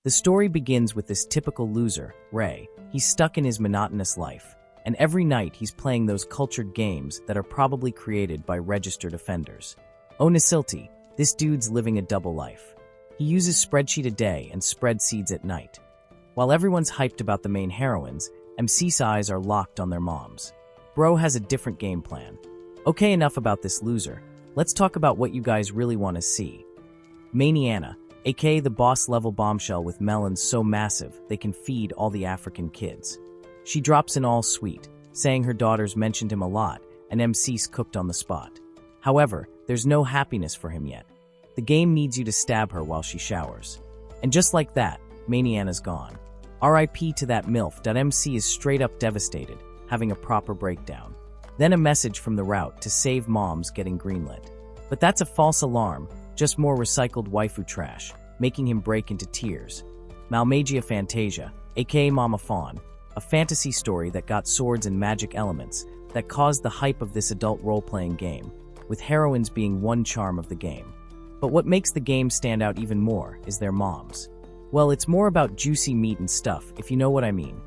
The story begins with this typical loser, Ray. He's stuck in his monotonous life, and every night he's playing those cultured games that are probably created by registered offenders. Oh Nasilti, this dude's living a double life. He uses spreadsheet a day and spread seeds at night. While everyone's hyped about the main heroines, MC's eyes are locked on their moms. Bro has a different game plan. Okay, enough about this loser. Let's talk about what you guys really want to see. Maniana, aka the boss-level bombshell with melons so massive they can feed all the African kids. She drops in all sweet, saying her daughters mentioned him a lot and MC's cooked on the spot. However, there's no happiness for him yet. The game needs you to stab her while she showers. And just like that, Maniana's gone. RIP to that MILF. MC is straight up devastated, having a proper breakdown. Then a message from the route to save moms getting greenlit. But that's a false alarm, just more recycled waifu trash, making him break into tears. Malmagia Fantasia, aka Mama Fawn, a fantasy story that got swords and magic elements that caused the hype of this adult role-playing game, with heroines being one charm of the game. But what makes the game stand out even more is their moms. Well, it's more about juicy meat and stuff, if you know what I mean.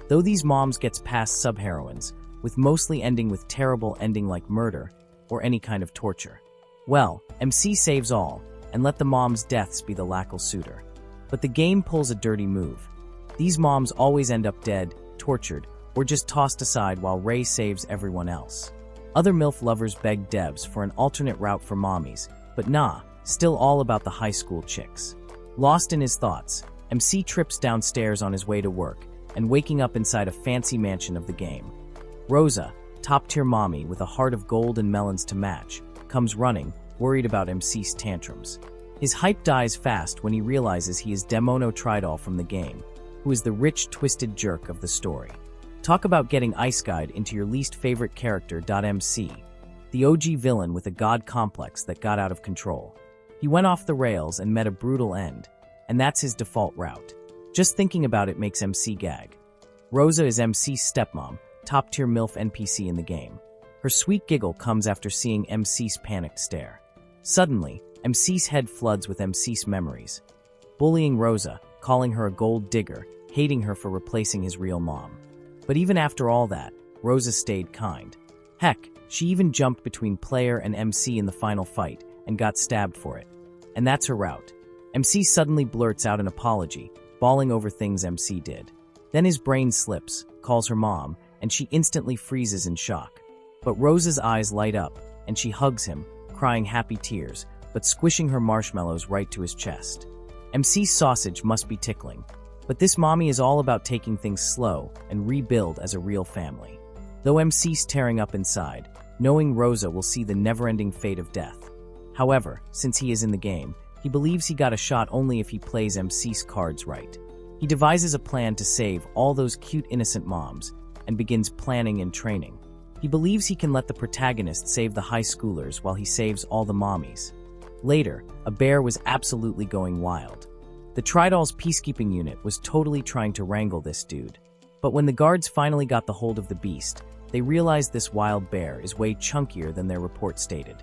Though these moms gets past sub-heroines, with mostly ending with terrible ending like murder or any kind of torture. Well, MC saves all, and let the moms' deaths be the lackal suitor. But the game pulls a dirty move. These moms always end up dead, tortured, or just tossed aside while Ray saves everyone else. Other MILF lovers beg devs for an alternate route for mommies, but nah, still all about the high school chicks. Lost in his thoughts, MC trips downstairs on his way to work, and waking up inside a fancy mansion of the game. Rosa, top-tier mommy with a heart of gold and melons to match, comes running, worried about MC's tantrums. His hype dies fast when he realizes he is Demono Tridal from the game, who is the rich, twisted jerk of the story. Talk about getting ice-guyed into your least favorite character. MC, the OG villain with a god complex that got out of control. He went off the rails and met a brutal end, and that's his default route. Just thinking about it makes MC gag. Rosa is MC's stepmom, top-tier MILF NPC in the game. Her sweet giggle comes after seeing MC's panicked stare. Suddenly, MC's head floods with MC's memories. Bullying Rosa, calling her a gold digger, hating her for replacing his real mom. But even after all that, Rosa stayed kind. Heck, she even jumped between player and MC in the final fight and got stabbed for it. And that's her route. MC suddenly blurts out an apology, bawling over things MC did. Then his brain slips, calls her mom, and she instantly freezes in shock. But Rosa's eyes light up, and she hugs him, crying happy tears, but squishing her marshmallows right to his chest. MC's sausage must be tickling. But this mommy is all about taking things slow and rebuild as a real family. Though MC's tearing up inside, knowing Rosa will see the never-ending fate of death. However, since he is in the game, he believes he got a shot only if he plays MC's cards right. He devises a plan to save all those cute innocent moms, and begins planning and training. He believes he can let the protagonist save the high schoolers while he saves all the mommies. Later, a bear was absolutely going wild. The Tridal's peacekeeping unit was totally trying to wrangle this dude. But when the guards finally got the hold of the beast, they realized this wild bear is way chunkier than their report stated.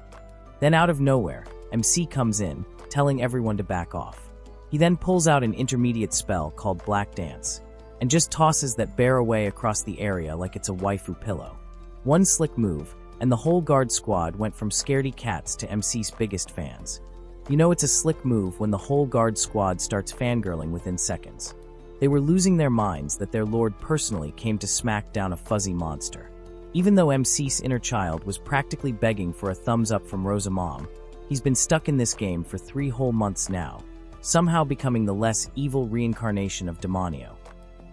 Then out of nowhere, MC comes in, telling everyone to back off. He then pulls out an intermediate spell called Black Dance, and just tosses that bear away across the area like it's a waifu pillow. One slick move, and the whole guard squad went from scaredy cats to MC's biggest fans. You know it's a slick move when the whole guard squad starts fangirling within seconds. They were losing their minds that their lord personally came to smack down a fuzzy monster. Even though MC's inner child was practically begging for a thumbs up from Rosa Mom, he's been stuck in this game for 3 whole months now, somehow becoming the less evil reincarnation of Demonio.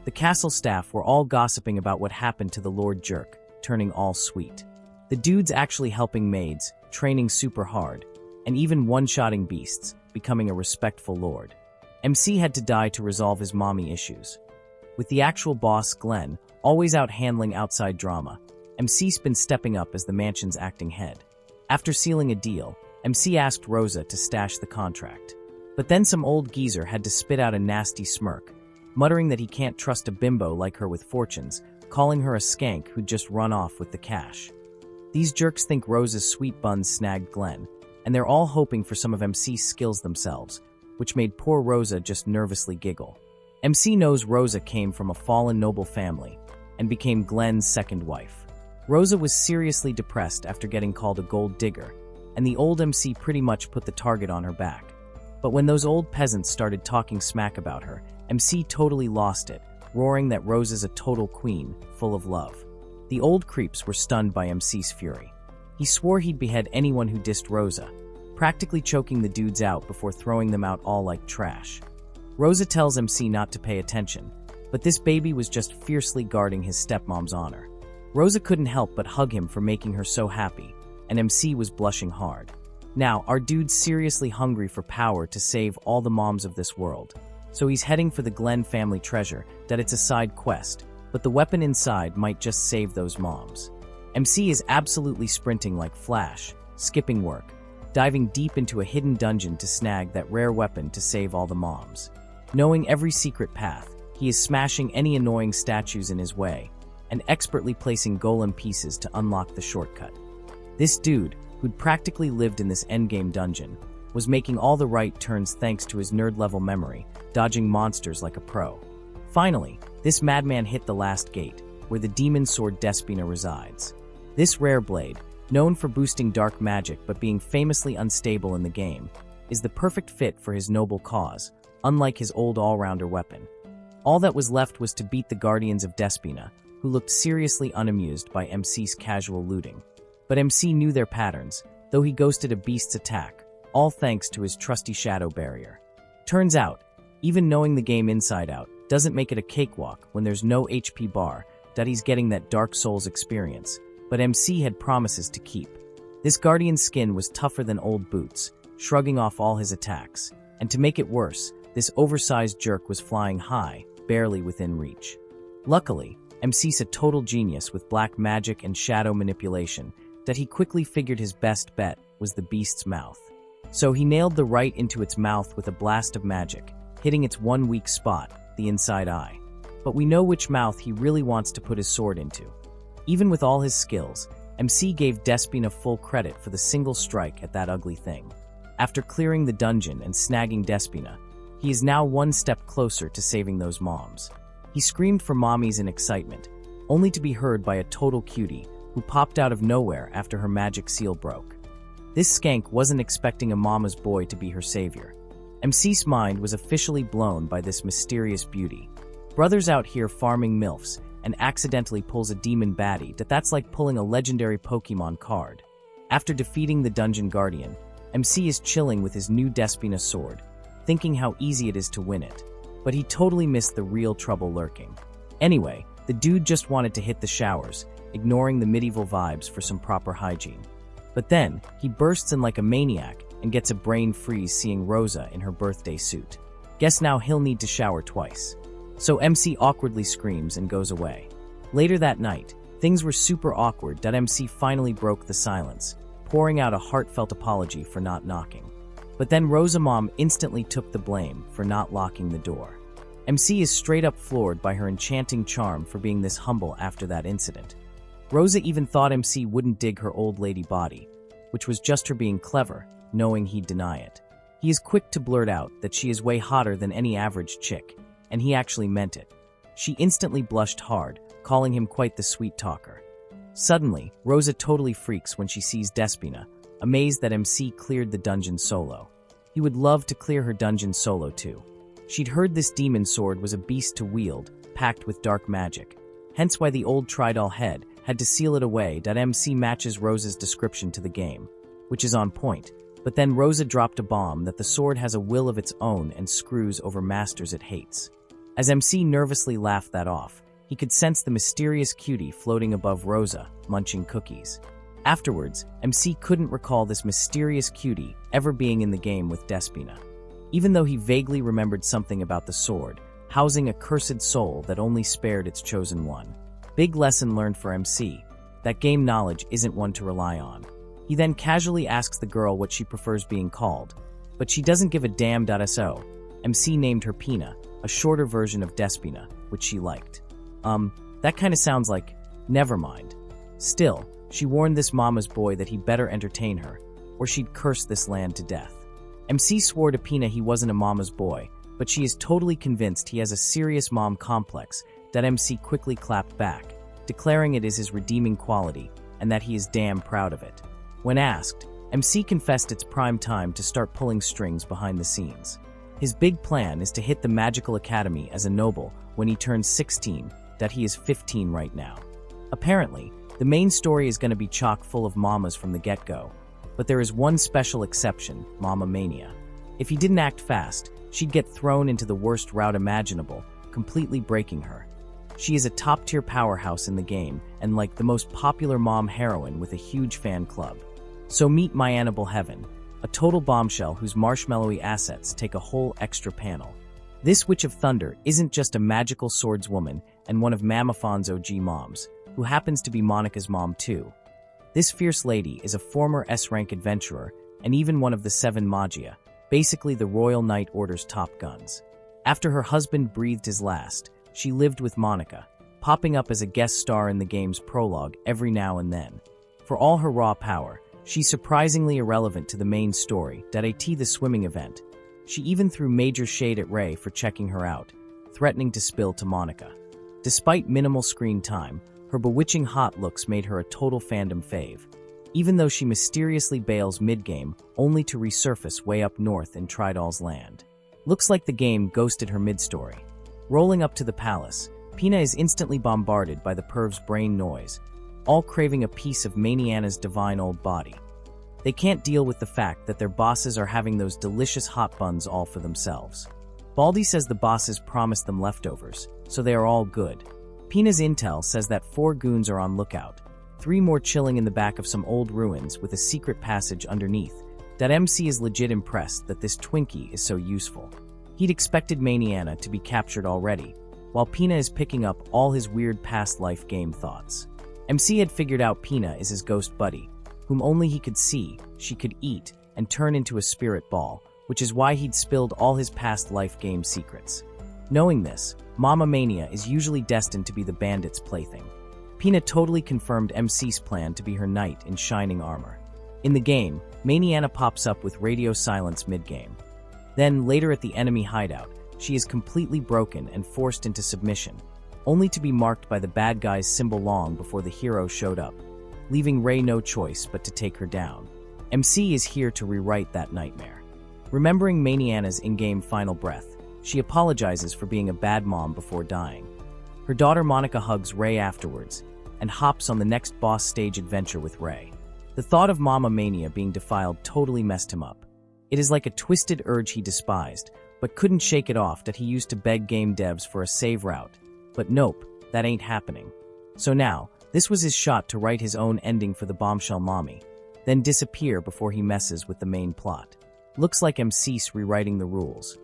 The castle staff were all gossiping about what happened to the Lord Jerk, turning all sweet. The dude's actually helping maids, training super hard, and even one-shotting beasts, becoming a respectful lord. MC had to die to resolve his mommy issues. With the actual boss, Glenn, always out handling outside drama, MC's been stepping up as the mansion's acting head. After sealing a deal, MC asked Rosa to stash the contract. But then some old geezer had to spit out a nasty smirk, muttering that he can't trust a bimbo like her with fortunes, calling her a skank who'd just run off with the cash. These jerks think Rosa's sweet buns snagged Glenn, and they're all hoping for some of MC's skills themselves, which made poor Rosa just nervously giggle. MC knows Rosa came from a fallen noble family and became Glenn's second wife. Rosa was seriously depressed after getting called a gold digger, and the old MC pretty much put the target on her back. But when those old peasants started talking smack about her, MC totally lost it, roaring that Rosa's a total queen, full of love. The old creeps were stunned by MC's fury. He swore he'd behead anyone who dissed Rosa, practically choking the dudes out before throwing them out all like trash. Rosa tells MC not to pay attention, but this baby was just fiercely guarding his stepmom's honor. Rosa couldn't help but hug him for making her so happy, and MC was blushing hard. Now, our dude's seriously hungry for power to save all the moms of this world, so he's heading for the Glenn family treasure. That it's a side quest, but the weapon inside might just save those moms. MC is absolutely sprinting like Flash, skipping work, diving deep into a hidden dungeon to snag that rare weapon to save all the moms. Knowing every secret path, he is smashing any annoying statues in his way and expertly placing golem pieces to unlock the shortcut. This dude, who'd practically lived in this endgame dungeon, was making all the right turns thanks to his nerd-level memory, dodging monsters like a pro. Finally, this madman hit the last gate, where the demon sword Despina resides. This rare blade, known for boosting dark magic but being famously unstable in the game, is the perfect fit for his noble cause, unlike his old all-rounder weapon. All that was left was to beat the Guardians of Despina, who looked seriously unamused by MC's casual looting. But MC knew their patterns, though he ghosted a beast's attack, all thanks to his trusty shadow barrier. Turns out, even knowing the game inside out doesn't make it a cakewalk when there's no HP bar that he's getting that Dark Souls experience, but MC had promises to keep. This Guardian's skin was tougher than old boots, shrugging off all his attacks, and to make it worse, this oversized jerk was flying high, barely within reach. Luckily, MC's a total genius with black magic and shadow manipulation that he quickly figured his best bet was the beast's mouth. So he nailed the right into its mouth with a blast of magic, hitting its one weak spot, the inside eye. But we know which mouth he really wants to put his sword into. Even with all his skills, MC gave Despina full credit for the single strike at that ugly thing. After clearing the dungeon and snagging Despina, he is now one step closer to saving those moms. He screamed for mommies in excitement, only to be heard by a total cutie who popped out of nowhere after her magic seal broke. This skank wasn't expecting a mama's boy to be her savior. MC's mind was officially blown by this mysterious beauty. Brother's out here farming MILFs and accidentally pulls a demon baddie that's like pulling a legendary Pokemon card. After defeating the Dungeon Guardian, MC is chilling with his new Despina sword, thinking how easy it is to win it. But he totally missed the real trouble lurking. Anyway, the dude just wanted to hit the showers, ignoring the medieval vibes for some proper hygiene. But then, he bursts in like a maniac and gets a brain freeze seeing Rosa in her birthday suit. Guess now he'll need to shower twice. So MC awkwardly screams and goes away. Later that night, things were super awkward that MC finally broke the silence, pouring out a heartfelt apology for not knocking. But then Rosa Mom instantly took the blame for not locking the door. MC is straight up floored by her enchanting charm for being this humble after that incident. Rosa even thought MC wouldn't dig her old lady body, which was just her being clever, knowing he'd deny it. He is quick to blurt out that she is way hotter than any average chick, and he actually meant it. She instantly blushed hard, calling him quite the sweet talker. Suddenly, Rosa totally freaks when she sees Despina, amazed that MC cleared the dungeon solo. He would love to clear her dungeon solo too. She'd heard this demon sword was a beast to wield, packed with dark magic, hence why the old Tridal head had to seal it away. MC matches Rosa's description to the game, which is on point, but then Rosa dropped a bomb that the sword has a will of its own and screws over masters it hates. As MC nervously laughed that off, he could sense the mysterious cutie floating above Rosa, munching cookies. Afterwards, MC couldn't recall this mysterious cutie ever being in the game with Despina. Even though he vaguely remembered something about the sword, housing a cursed soul that only spared its chosen one. Big lesson learned for MC, that game knowledge isn't one to rely on. He then casually asks the girl what she prefers being called, but she doesn't give a damn. So, MC named her Pina, a shorter version of Despina, which she liked. That kinda sounds like, never mind. Still, she warned this mama's boy that he better entertain her, or she'd curse this land to death. MC swore to Pina he wasn't a mama's boy, but she is totally convinced he has a serious mom complex that MC quickly clapped back, declaring it is his redeeming quality and that he is damn proud of it. When asked, MC confessed it's prime time to start pulling strings behind the scenes. His big plan is to hit the magical academy as a noble when he turns 16, that he is 15 right now. Apparently, the main story is going to be chock full of mamas from the get-go, but there is one special exception, Mama Mania. If he didn't act fast, she'd get thrown into the worst route imaginable, completely breaking her. She is a top-tier powerhouse in the game and like the most popular mom heroine with a huge fan club. So meet My Annable Heaven, a total bombshell whose marshmallowy assets take a whole extra panel. This Witch of Thunder isn't just a magical swordswoman and one of Mamafon's OG moms, who happens to be Monica's mom too. This fierce lady is a former S-rank adventurer and even one of the 7 Magia, basically the Royal Knight Order's top guns. After her husband breathed his last, she lived with Monica, popping up as a guest star in the game's prologue every now and then. For all her raw power, she's surprisingly irrelevant to the main story, the swimming event. She even threw major shade at Ray for checking her out, threatening to spill to Monica. Despite minimal screen time, her bewitching hot looks made her a total fandom fave, even though she mysteriously bails mid-game only to resurface way up north in Tridal's land. Looks like the game ghosted her mid-story. Rolling up to the palace, Pina is instantly bombarded by the perv's brain noise, all craving a piece of Maniana's divine old body. They can't deal with the fact that their bosses are having those delicious hot buns all for themselves. Baldy says the bosses promised them leftovers, so they are all good. Pina's intel says that 4 goons are on lookout, 3 more chilling in the back of some old ruins with a secret passage underneath. That MC is legit impressed that this Twinkie is so useful. He'd expected Maniana to be captured already, while Pina is picking up all his weird past life game thoughts. MC had figured out Pina is his ghost buddy, whom only he could see, she could eat, and turn into a spirit ball, which is why he'd spilled all his past life game secrets. Knowing this, Mama Mania is usually destined to be the bandit's plaything. Pina totally confirmed MC's plan to be her knight in shining armor. In the game, Maniana pops up with radio silence mid-game. Then, later at the enemy hideout, she is completely broken and forced into submission, only to be marked by the bad guy's symbol long before the hero showed up, leaving Ray no choice but to take her down. MC is here to rewrite that nightmare. Remembering Maniana's in-game final breath, she apologizes for being a bad mom before dying. Her daughter Monica hugs Ray afterwards and hops on the next boss stage adventure with Ray. The thought of Mama Mania being defiled totally messed him up. It is like a twisted urge he despised, but couldn't shake it off that he used to beg game devs for a save route. But nope, that ain't happening. So now, this was his shot to write his own ending for the bombshell mommy, then disappear before he messes with the main plot. Looks like MC's rewriting the rules.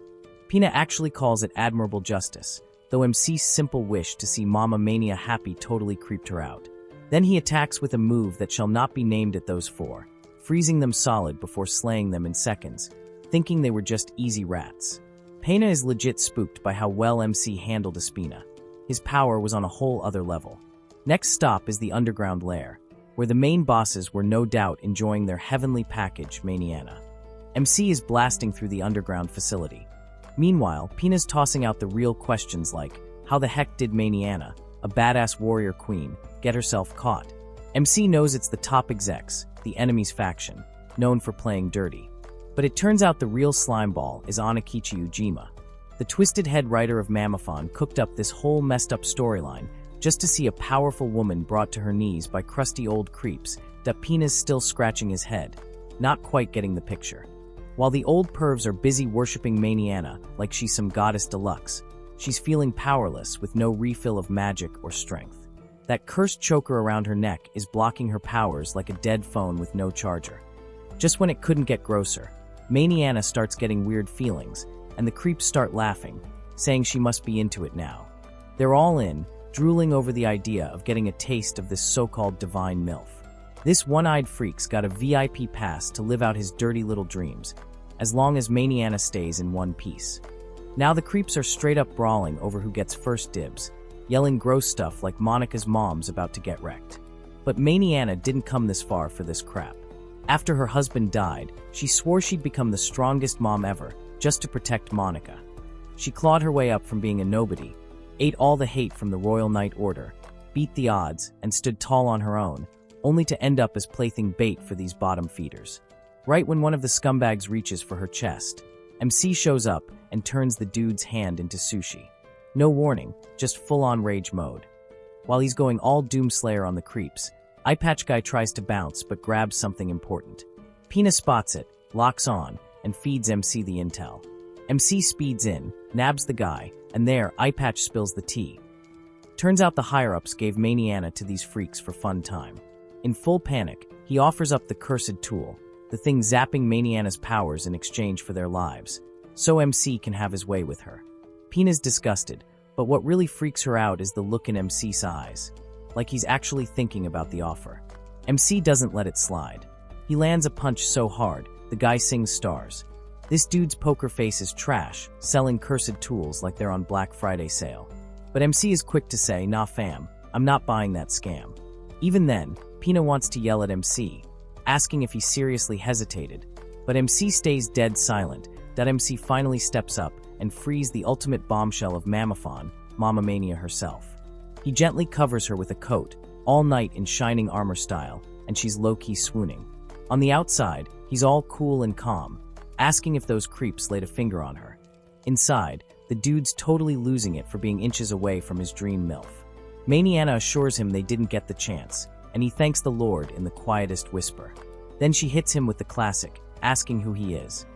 Pina actually calls it admirable justice, though MC's simple wish to see Mama Mania happy totally creeped her out. Then he attacks with a move that shall not be named at those 4, freezing them solid before slaying them in seconds, thinking they were just easy rats. Pina is legit spooked by how well MC handled Espina. His power was on a whole other level. Next stop is the underground lair, where the main bosses were no doubt enjoying their heavenly package, Maniana. MC is blasting through the underground facility. Meanwhile, Pina's tossing out the real questions like, how the heck did Maniana, a badass warrior queen, get herself caught? MC knows it's the top execs, the enemy's faction, known for playing dirty. But it turns out the real slimeball is Anakichi Ujima. The twisted head writer of Mamafon cooked up this whole messed up storyline just to see a powerful woman brought to her knees by crusty old creeps that Pina's still scratching his head, not quite getting the picture. While the old pervs are busy worshipping Maniana like she's some goddess deluxe, she's feeling powerless with no refill of magic or strength. That cursed choker around her neck is blocking her powers like a dead phone with no charger. Just when it couldn't get grosser, Maniana starts getting weird feelings, and the creeps start laughing, saying she must be into it now. They're all in, drooling over the idea of getting a taste of this so-called divine MILF. This one-eyed freak's got a VIP pass to live out his dirty little dreams, as long as Maniana stays in one piece. Now the creeps are straight up brawling over who gets first dibs, yelling gross stuff like Monica's mom's about to get wrecked. But Maniana didn't come this far for this crap. After her husband died, she swore she'd become the strongest mom ever, just to protect Monica. She clawed her way up from being a nobody, ate all the hate from the Royal Knight Order, beat the odds, and stood tall on her own, only to end up as plaything bait for these bottom feeders. Right when one of the scumbags reaches for her chest, MC shows up and turns the dude's hand into sushi. No warning, just full-on rage mode. While he's going all Doomslayer on the creeps, Eye Patch Guy tries to bounce but grabs something important. Pina spots it, locks on, and feeds MC the intel. MC speeds in, nabs the guy, and there, Eye Patch spills the tea. Turns out the higher-ups gave Maniana to these freaks for fun time. In full panic, he offers up the cursed tool, the thing zapping Maniana's powers in exchange for their lives, so MC can have his way with her. Pina's disgusted, but what really freaks her out is the look in MC's eyes, like he's actually thinking about the offer. MC doesn't let it slide. He lands a punch so hard, the guy sings stars. This dude's poker face is trash, selling cursed tools like they're on Black Friday sale. But MC is quick to say, "Nah fam, I'm not buying that scam." Even then, Pina wants to yell at MC, asking if he seriously hesitated, but MC stays dead silent. That MC finally steps up and frees the ultimate bombshell of Mammophon, Mama Mania herself. He gently covers her with a coat, all night in shining armor style, and she's low-key swooning. On the outside, he's all cool and calm, asking if those creeps laid a finger on her. Inside, the dude's totally losing it for being inches away from his dream MILF. Maniana assures him they didn't get the chance, and he thanks the Lord in the quietest whisper. Then she hits him with the classic, asking who he is.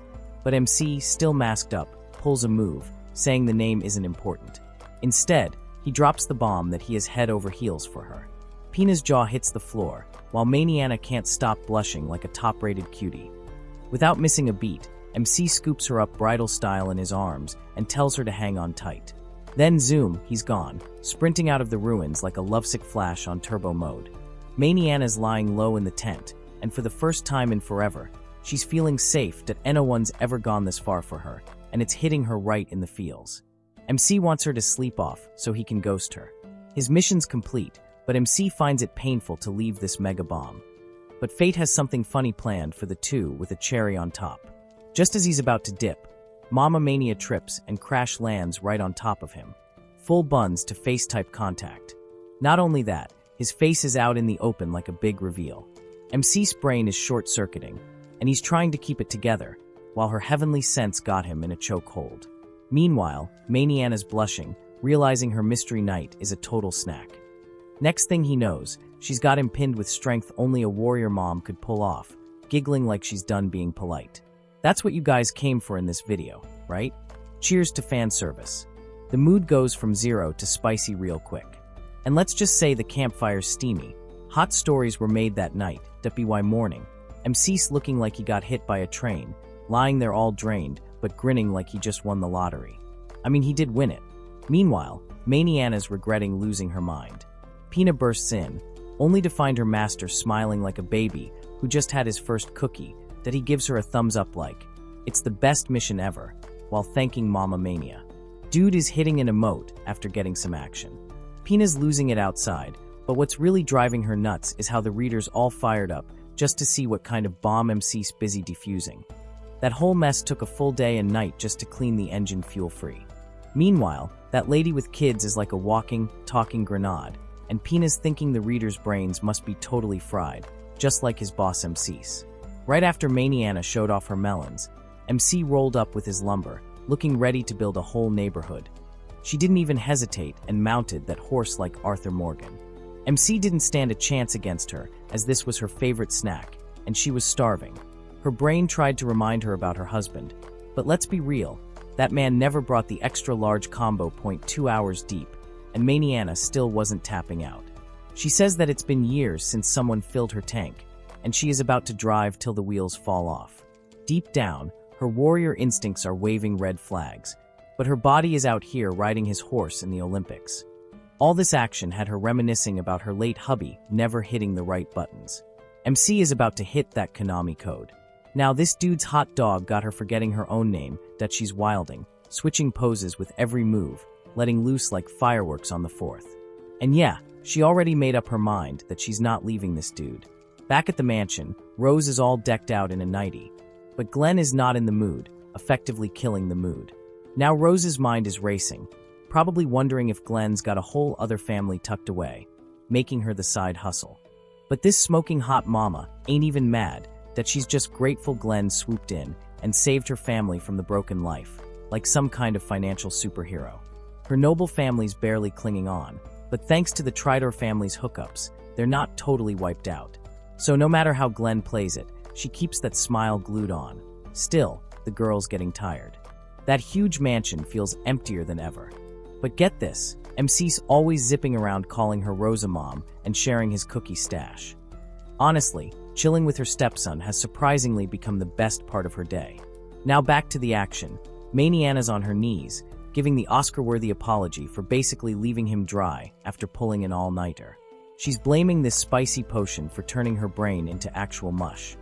But MC, still masked up, pulls a move, saying the name isn't important. Instead, he drops the bomb that he is head over heels for her. Pina's jaw hits the floor, while Maniana can't stop blushing like a top-rated cutie. Without missing a beat, MC scoops her up bridal style in his arms and tells her to hang on tight. Then zoom, he's gone, sprinting out of the ruins like a lovesick flash on turbo mode. Maniana's lying low in the tent, and for the first time in forever, she's feeling safe that no one's ever gone this far for her, and it's hitting her right in the feels. MC wants her to sleep off so he can ghost her. His mission's complete, but MC finds it painful to leave this mega bomb. But fate has something funny planned for the two with a cherry on top. Just as he's about to dip, Mama Mania trips and crash lands right on top of him. Full buns to face-type contact. Not only that, his face is out in the open like a big reveal. MC's brain is short-circuiting, and he's trying to keep it together, while her heavenly sense got him in a chokehold. Meanwhile, Maniana's blushing, realizing her mystery knight is a total snack. Next thing he knows, she's got him pinned with strength only a warrior mom could pull off, giggling like she's done being polite. That's what you guys came for in this video, right? Cheers to fan service. The mood goes from 0 to spicy real quick. And let's just say the campfire's steamy. Hot stories were made that night, WY morning. MC's looking like he got hit by a train, lying there all drained, but grinning like he just won the lottery. I mean, he did win it. Meanwhile, Maniana's regretting losing her mind. Pina bursts in, only to find her master smiling like a baby who just had his first cookie, that he gives her a thumbs up like, "It's the best mission ever," while thanking Mama Mania. Dude is hitting an emote after getting some action. Pina's losing it outside, but what's really driving her nuts is how the readers all fired up just to see what kind of bomb MC's busy defusing. That whole mess took a full day and night just to clean the engine fuel-free. Meanwhile, that lady with kids is like a walking, talking grenade, and Pina's thinking the readers' brains must be totally fried, just like his boss MC's. Right after Maniana showed off her melons, MC rolled up with his lumber, looking ready to build a whole neighborhood. She didn't even hesitate and mounted that horse like Arthur Morgan. MC didn't stand a chance against her, as this was her favorite snack, and she was starving. Her brain tried to remind her about her husband, but let's be real, that man never brought the extra-large combo 2 hours deep, and Maniana still wasn't tapping out. She says that it's been years since someone filled her tank, and she is about to drive till the wheels fall off. Deep down, her warrior instincts are waving red flags, but her body is out here riding his horse in the Olympics. All this action had her reminiscing about her late hubby never hitting the right buttons. MC is about to hit that Konami code. Now this dude's hot dog got her forgetting her own name, that she's wilding, switching poses with every move, letting loose like fireworks on the 4th. And yeah, she already made up her mind that she's not leaving this dude. Back at the mansion, Rose is all decked out in a nightie. But Glenn is not in the mood, effectively killing the mood. Now Rose's mind is racing, probably wondering if Glenn's got a whole other family tucked away, making her the side hustle. But this smoking hot mama ain't even mad that she's just grateful Glenn swooped in and saved her family from the broken life, like some kind of financial superhero. Her noble family's barely clinging on, but thanks to the Tridor family's hookups, they're not totally wiped out. So no matter how Glenn plays it, she keeps that smile glued on. Still, the girl's getting tired. That huge mansion feels emptier than ever. But get this, MC's always zipping around calling her Rosa Mom and sharing his cookie stash. Honestly, chilling with her stepson has surprisingly become the best part of her day. Now back to the action. Maniana's on her knees, giving the Oscar-worthy apology for basically leaving him dry after pulling an all-nighter. She's blaming this spicy potion for turning her brain into actual mush.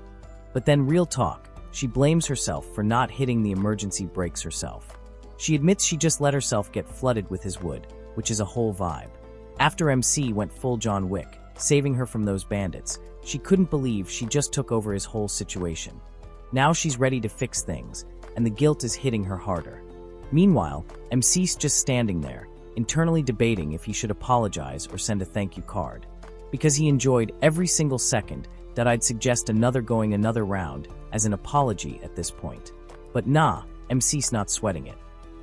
But then real talk, she blames herself for not hitting the emergency brakes herself. She admits she just let herself get flooded with his wood, which is a whole vibe. After MC went full John Wick, saving her from those bandits, she couldn't believe she just took over his whole situation. Now she's ready to fix things, and the guilt is hitting her harder. Meanwhile, MC's just standing there, internally debating if he should apologize or send a thank you card. Because he enjoyed every single second that I'd suggest going another round as an apology at this point. But nah, MC's not sweating it.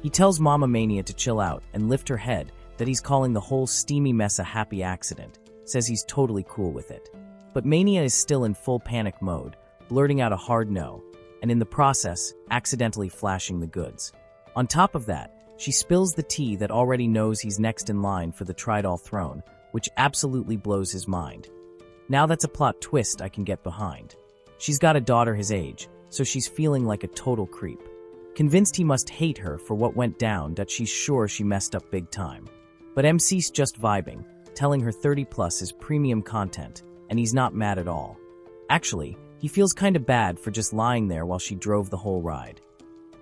He tells Mama Mania to chill out and lift her head that he's calling the whole steamy mess a happy accident, says he's totally cool with it. But Mania is still in full panic mode, blurting out a hard no, and in the process, accidentally flashing the goods. On top of that, she spills the tea that already knows he's next in line for the Tridol throne, which absolutely blows his mind. Now that's a plot twist I can get behind. She's got a daughter his age, so she's feeling like a total creep. Convinced he must hate her for what went down, that she's sure she messed up big time. But MC's just vibing, telling her 30 plus is premium content, and he's not mad at all. Actually, he feels kinda bad for just lying there while she drove the whole ride.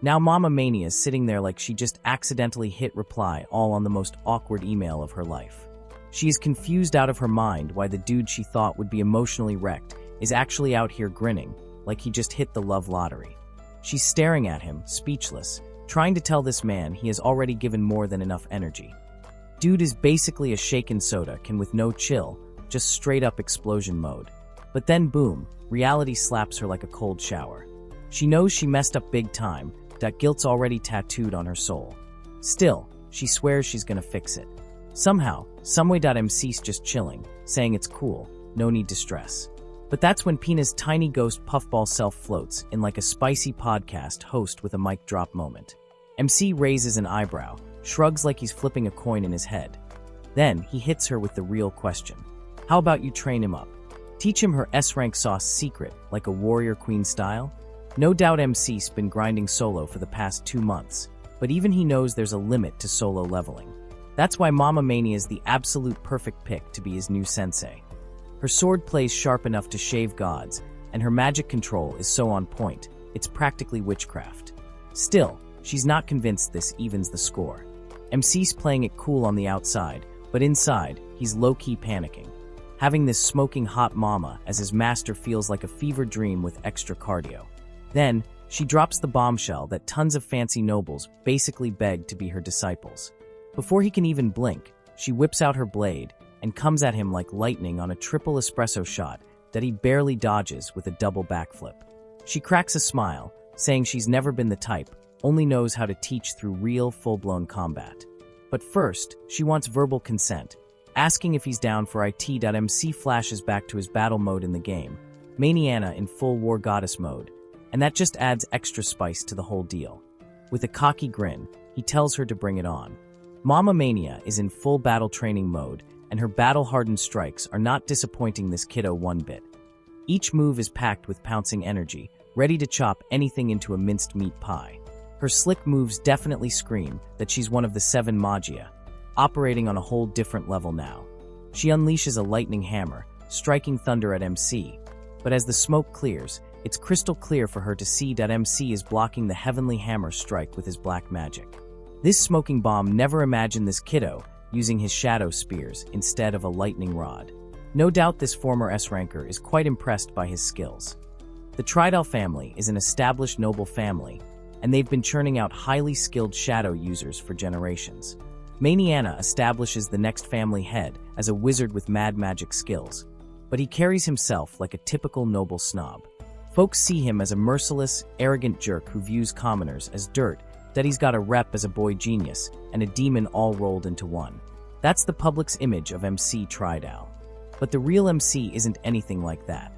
Now Mama Mania's sitting there like she just accidentally hit reply all on the most awkward email of her life. She is confused out of her mind why the dude she thought would be emotionally wrecked is actually out here grinning, like he just hit the love lottery. She's staring at him, speechless, trying to tell this man he has already given more than enough energy. Dude is basically a shaken soda, can with no chill, just straight up explosion mode. But then boom, reality slaps her like a cold shower. She knows she messed up big time, that guilt's already tattooed on her soul. Still, she swears she's gonna fix it. Somehow, someway.mc's just chilling, saying it's cool, no need to stress. But that's when Pina's tiny ghost puffball self floats in like a spicy podcast host with a mic drop moment. MC raises an eyebrow, shrugs like he's flipping a coin in his head. Then he hits her with the real question. How about you train him up? Teach him her S-rank sauce secret, like a warrior queen style? No doubt MC's been grinding solo for the past 2 months, but even he knows there's a limit to solo leveling. That's why Mama Mania is the absolute perfect pick to be his new sensei. Her sword plays sharp enough to shave gods, and her magic control is so on point, it's practically witchcraft. Still, she's not convinced this evens the score. MC's playing it cool on the outside, but inside, he's low-key panicking. Having this smoking hot mama as his master feels like a fever dream with extra cardio. Then, she drops the bombshell that tons of fancy nobles basically beg to be her disciples. Before he can even blink, she whips out her blade and comes at him like lightning on a triple espresso shot that he barely dodges with a double backflip. She cracks a smile, saying she's never been the type, only knows how to teach through real, full-blown combat. But first, she wants verbal consent, asking if he's down for it.mc flashes back to his battle mode in the game, Maniana in full war goddess mode, and that just adds extra spice to the whole deal. With a cocky grin, he tells her to bring it on. Mama Mania is in full battle training mode, and her battle-hardened strikes are not disappointing this kiddo one bit. Each move is packed with pouncing energy, ready to chop anything into a minced meat pie. Her slick moves definitely scream that she's one of the 7 Magia, operating on a whole different level now. She unleashes a lightning hammer, striking thunder at MC, but as the smoke clears, it's crystal clear for her to see that MC is blocking the heavenly hammer strike with his black magic. This smoking bomb never imagined this kiddo using his shadow spears instead of a lightning rod. No doubt this former S-ranker is quite impressed by his skills. The Tridal family is an established noble family, and they've been churning out highly skilled shadow users for generations. Maniana establishes the next family head as a wizard with mad magic skills, but he carries himself like a typical noble snob. Folks see him as a merciless, arrogant jerk who views commoners as dirt, that he's got a rep as a boy genius and a demon all rolled into one. That's the public's image of MC Tridal. But the real MC isn't anything like that.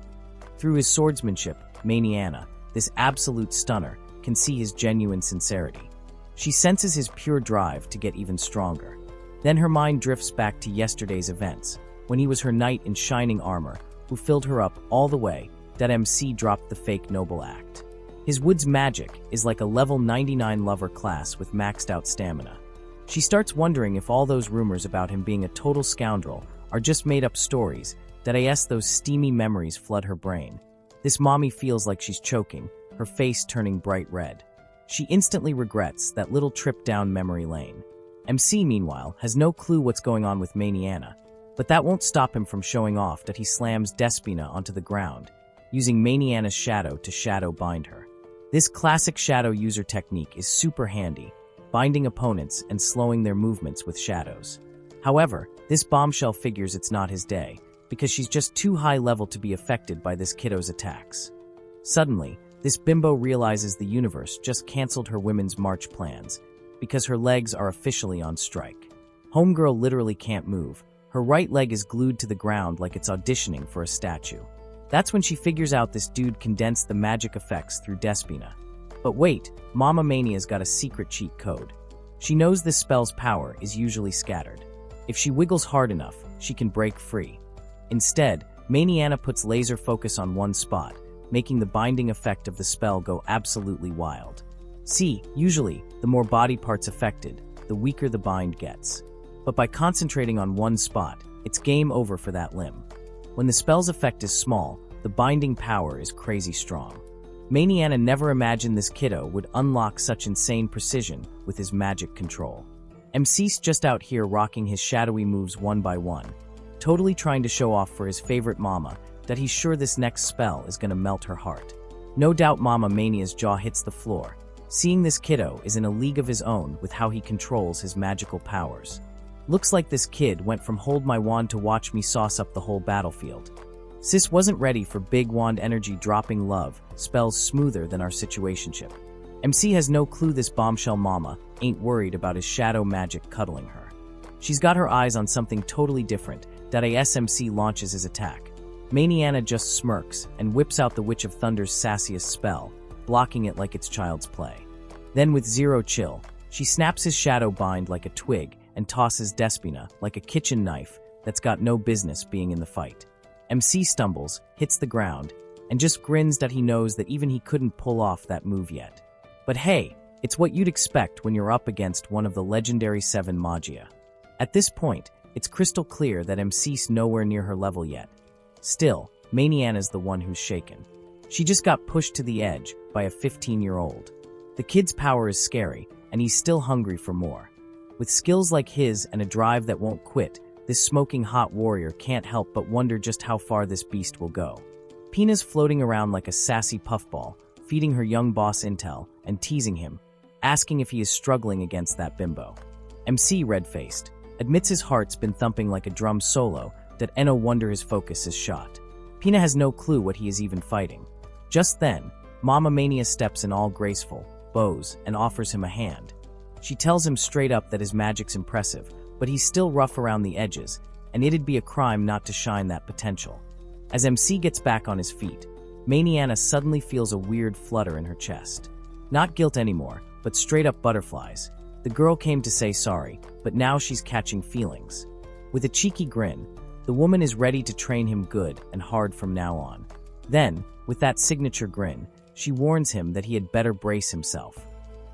Through his swordsmanship, Maniana, this absolute stunner, can see his genuine sincerity. She senses his pure drive to get even stronger. Then her mind drifts back to yesterday's events, when he was her knight in shining armor, who filled her up all the way that MC dropped the fake noble act. His wood's magic is like a level 99 lover class with maxed out stamina. She starts wondering if all those rumors about him being a total scoundrel are just made up stories, that those steamy memories flood her brain. This mommy feels like she's choking, her face turning bright red. She instantly regrets that little trip down memory lane. MC, meanwhile, has no clue what's going on with Maniana, but that won't stop him from showing off that he slams Despina onto the ground, using Maniana's shadow to shadow bind her. This classic shadow user technique is super handy, binding opponents and slowing their movements with shadows. However, this bombshell figures it's not his day, because she's just too high level to be affected by this kiddo's attacks. Suddenly, this bimbo realizes the universe just canceled her women's march plans, because her legs are officially on strike. Homegirl literally can't move. Her right leg is glued to the ground like it's auditioning for a statue. That's when she figures out this dude condensed the magic effects through Despina. But wait, Mama Mania's got a secret cheat code. She knows this spell's power is usually scattered. If she wiggles hard enough, she can break free. Instead, Maniana puts laser focus on one spot, making the binding effect of the spell go absolutely wild. See, usually, the more body parts affected, the weaker the bind gets. But by concentrating on one spot, it's game over for that limb. When the spell's effect is small, the binding power is crazy strong. Maniana never imagined this kiddo would unlock such insane precision with his magic control. MC's just out here rocking his shadowy moves one by one, totally trying to show off for his favorite mama that he's sure this next spell is gonna melt her heart. No doubt Mama Mania's jaw hits the floor, seeing this kiddo is in a league of his own with how he controls his magical powers. Looks like this kid went from hold my wand to watch me sauce up the whole battlefield. Sis wasn't ready for big wand energy dropping love, spells smoother than our situationship. MC has no clue this bombshell mama ain't worried about his shadow magic cuddling her. She's got her eyes on something totally different, that MC launches his attack. Maniana just smirks and whips out the Witch of Thunder's sassiest spell, blocking it like it's child's play. Then with zero chill, she snaps his shadow bind like a twig and tosses Despina like a kitchen knife that's got no business being in the fight. MC stumbles, hits the ground, and just grins that he knows that even he couldn't pull off that move yet. But hey, it's what you'd expect when you're up against one of the legendary 7 Magia. At this point, it's crystal clear that MC's nowhere near her level yet. Still, Maniana's the one who's shaken. She just got pushed to the edge by a 15-year-old. The kid's power is scary, and he's still hungry for more. With skills like his and a drive that won't quit, this smoking hot warrior can't help but wonder just how far this beast will go. Pina's floating around like a sassy puffball, feeding her young boss intel and teasing him, asking if he is struggling against that bimbo. MC, red-faced, admits his heart's been thumping like a drum solo, that no wonder his focus is shot. Pina has no clue what he is even fighting. Just then, Mama Mania steps in all graceful, bows, and offers him a hand. She tells him straight up that his magic's impressive, but he's still rough around the edges, and it'd be a crime not to shine that potential. As MC gets back on his feet, Maniana suddenly feels a weird flutter in her chest. Not guilt anymore, but straight up butterflies. The girl came to say sorry, but now she's catching feelings. With a cheeky grin, the woman is ready to train him good and hard from now on. Then, with that signature grin, she warns him that he had better brace himself.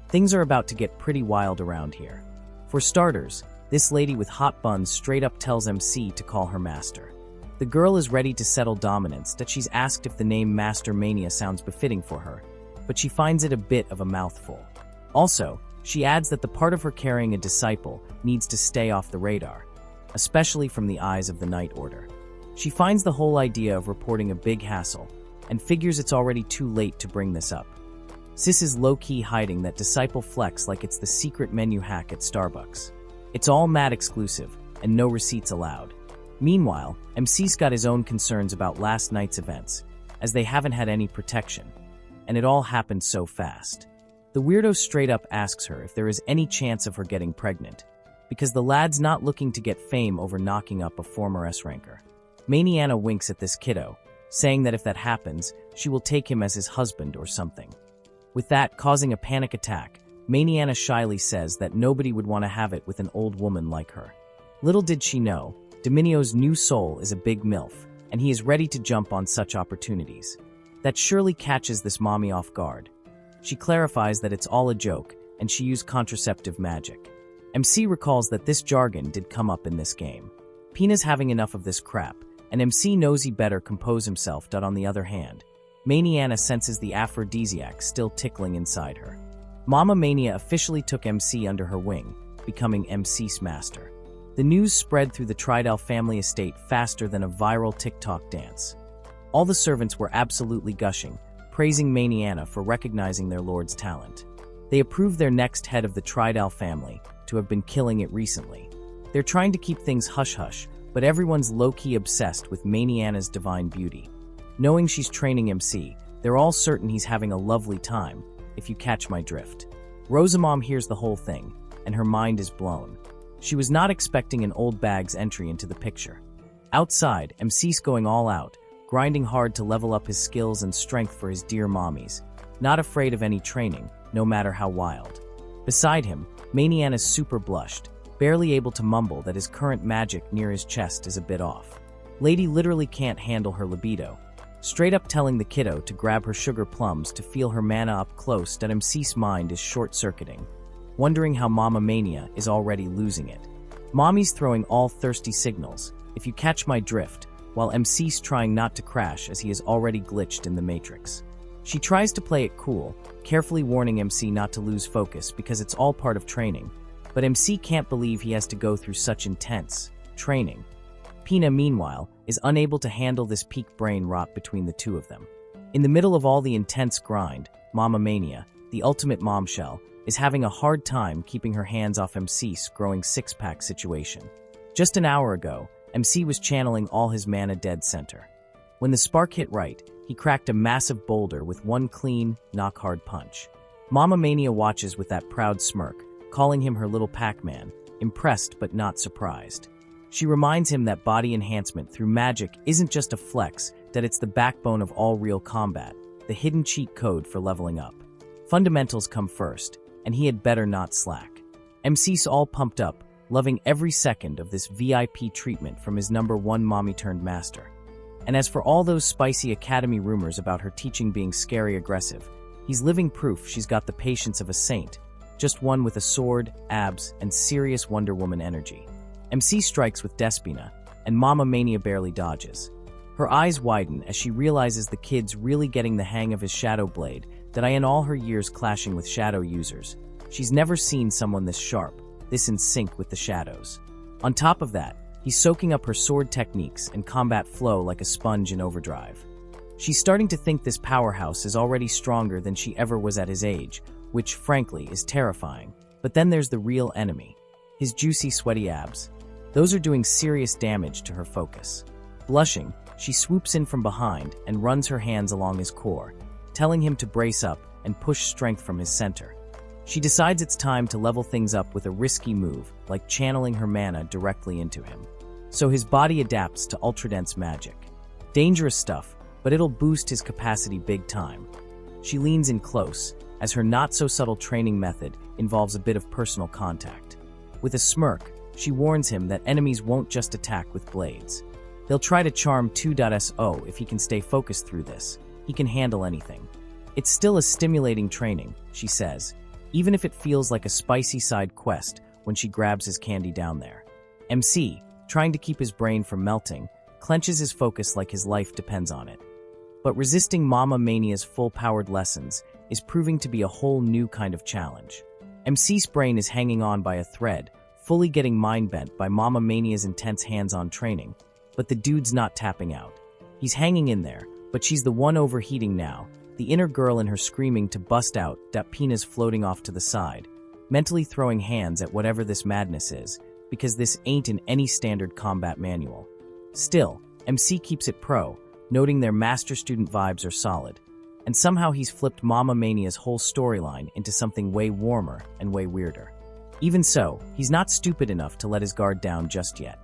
Things are about to get pretty wild around here. For starters, this lady with hot buns straight up tells MC to call her master. The girl is ready to settle dominance that she's asked if the name Master Mania sounds befitting for her, but she finds it a bit of a mouthful. Also, she adds that the part of her carrying a disciple needs to stay off the radar, especially from the eyes of the Night Order. She finds the whole idea of reporting a big hassle and figures it's already too late to bring this up. Sis is low-key hiding that Disciple flex like it's the secret menu hack at Starbucks. It's all mad exclusive and no receipts allowed. Meanwhile, MC's got his own concerns about last night's events, as they haven't had any protection, and it all happened so fast. The weirdo straight up asks her if there is any chance of her getting pregnant, because the lad's not looking to get fame over knocking up a former S-ranker. Maniana winks at this kiddo, saying that if that happens, she will take him as his husband or something. With that causing a panic attack, Maniana shyly says that nobody would want to have it with an old woman like her. Little did she know, Dominio's new soul is a big MILF, and he is ready to jump on such opportunities. That surely catches this mommy off guard. She clarifies that it's all a joke, and she used contraceptive magic. MC recalls that this jargon did come up in this game. Pina's having enough of this crap, and MC knows he better compose himself. On the other hand, Maniana senses the aphrodisiac still tickling inside her. Mama Mania officially took MC under her wing, becoming MC's master. The news spread through the Tridel family estate faster than a viral TikTok dance. All the servants were absolutely gushing, praising Maniana for recognizing their lord's talent. They approved their next head of the Tridel family to have been killing it recently. They're trying to keep things hush-hush, but everyone's low-key obsessed with Maniana's divine beauty. Knowing she's training MC, they're all certain he's having a lovely time, if you catch my drift. Rosamom hears the whole thing, and her mind is blown. She was not expecting an old bag's entry into the picture. Outside, MC's going all out, grinding hard to level up his skills and strength for his dear mommies, not afraid of any training, no matter how wild. Beside him, Maniana's super blushed, barely able to mumble that his current magic near his chest is a bit off. Lady literally can't handle her libido, straight up telling the kiddo to grab her sugar plums to feel her mana up close. That MC's mind is short-circuiting, wondering how Mama Mania is already losing it. Mommy's throwing all thirsty signals, if you catch my drift, while MC's trying not to crash as he is already glitched in the Matrix. She tries to play it cool, carefully warning MC not to lose focus because it's all part of training, but MC can't believe he has to go through such intense training. Pina, meanwhile, is unable to handle this peak brain rot between the two of them. In the middle of all the intense grind, Mama Mania, the ultimate momshell, is having a hard time keeping her hands off MC's growing six-pack situation. Just an hour ago, MC was channeling all his mana dead center. When the spark hit right, he cracked a massive boulder with one clean, knock-hard punch. Mama Mania watches with that proud smirk, calling him her little Pac-Man, impressed but not surprised. She reminds him that body enhancement through magic isn't just a flex, that it's the backbone of all real combat, the hidden cheat code for leveling up. Fundamentals come first, and he had better not slack. MC's all pumped up, loving every second of this VIP treatment from his #1 mommy-turned-master. And as for all those spicy academy rumors about her teaching being scary aggressive, he's living proof she's got the patience of a saint, just one with a sword, abs, and serious Wonder Woman energy. MC strikes with Despina, and Mama Mania barely dodges. Her eyes widen as she realizes the kid's really getting the hang of his shadow blade, that in all her years clashing with shadow users, she's never seen someone this sharp, this in sync with the shadows. On top of that, he's soaking up her sword techniques and combat flow like a sponge in overdrive. She's starting to think this powerhouse is already stronger than she ever was at his age, which, frankly, is terrifying. But then there's the real enemy. His juicy, sweaty abs. Those are doing serious damage to her focus. Blushing, she swoops in from behind and runs her hands along his core, telling him to brace up and push strength from his center. She decides it's time to level things up with a risky move, like channeling her mana directly into him. So his body adapts to ultra-dense magic. Dangerous stuff, but it'll boost his capacity big time. She leans in close, as her not-so-subtle training method involves a bit of personal contact. With a smirk, she warns him that enemies won't just attack with blades. They'll try to charm 2.0 if he can stay focused through this. He can handle anything. It's still a stimulating training, she says, even if it feels like a spicy side quest when she grabs his candy down there. MC, trying to keep his brain from melting, clenches his focus like his life depends on it. But resisting Mama Mania's full-powered lessons is proving to be a whole new kind of challenge. MC's brain is hanging on by a thread, fully getting mind-bent by Mama Mania's intense hands-on training, but the dude's not tapping out. He's hanging in there, but she's the one overheating now, the inner girl in her screaming to bust out, that penis floating off to the side, mentally throwing hands at whatever this madness is, because this ain't in any standard combat manual. Still, MC keeps it pro, noting their master-student vibes are solid, and somehow he's flipped Mama Mania's whole storyline into something way warmer and way weirder. Even so, he's not stupid enough to let his guard down just yet.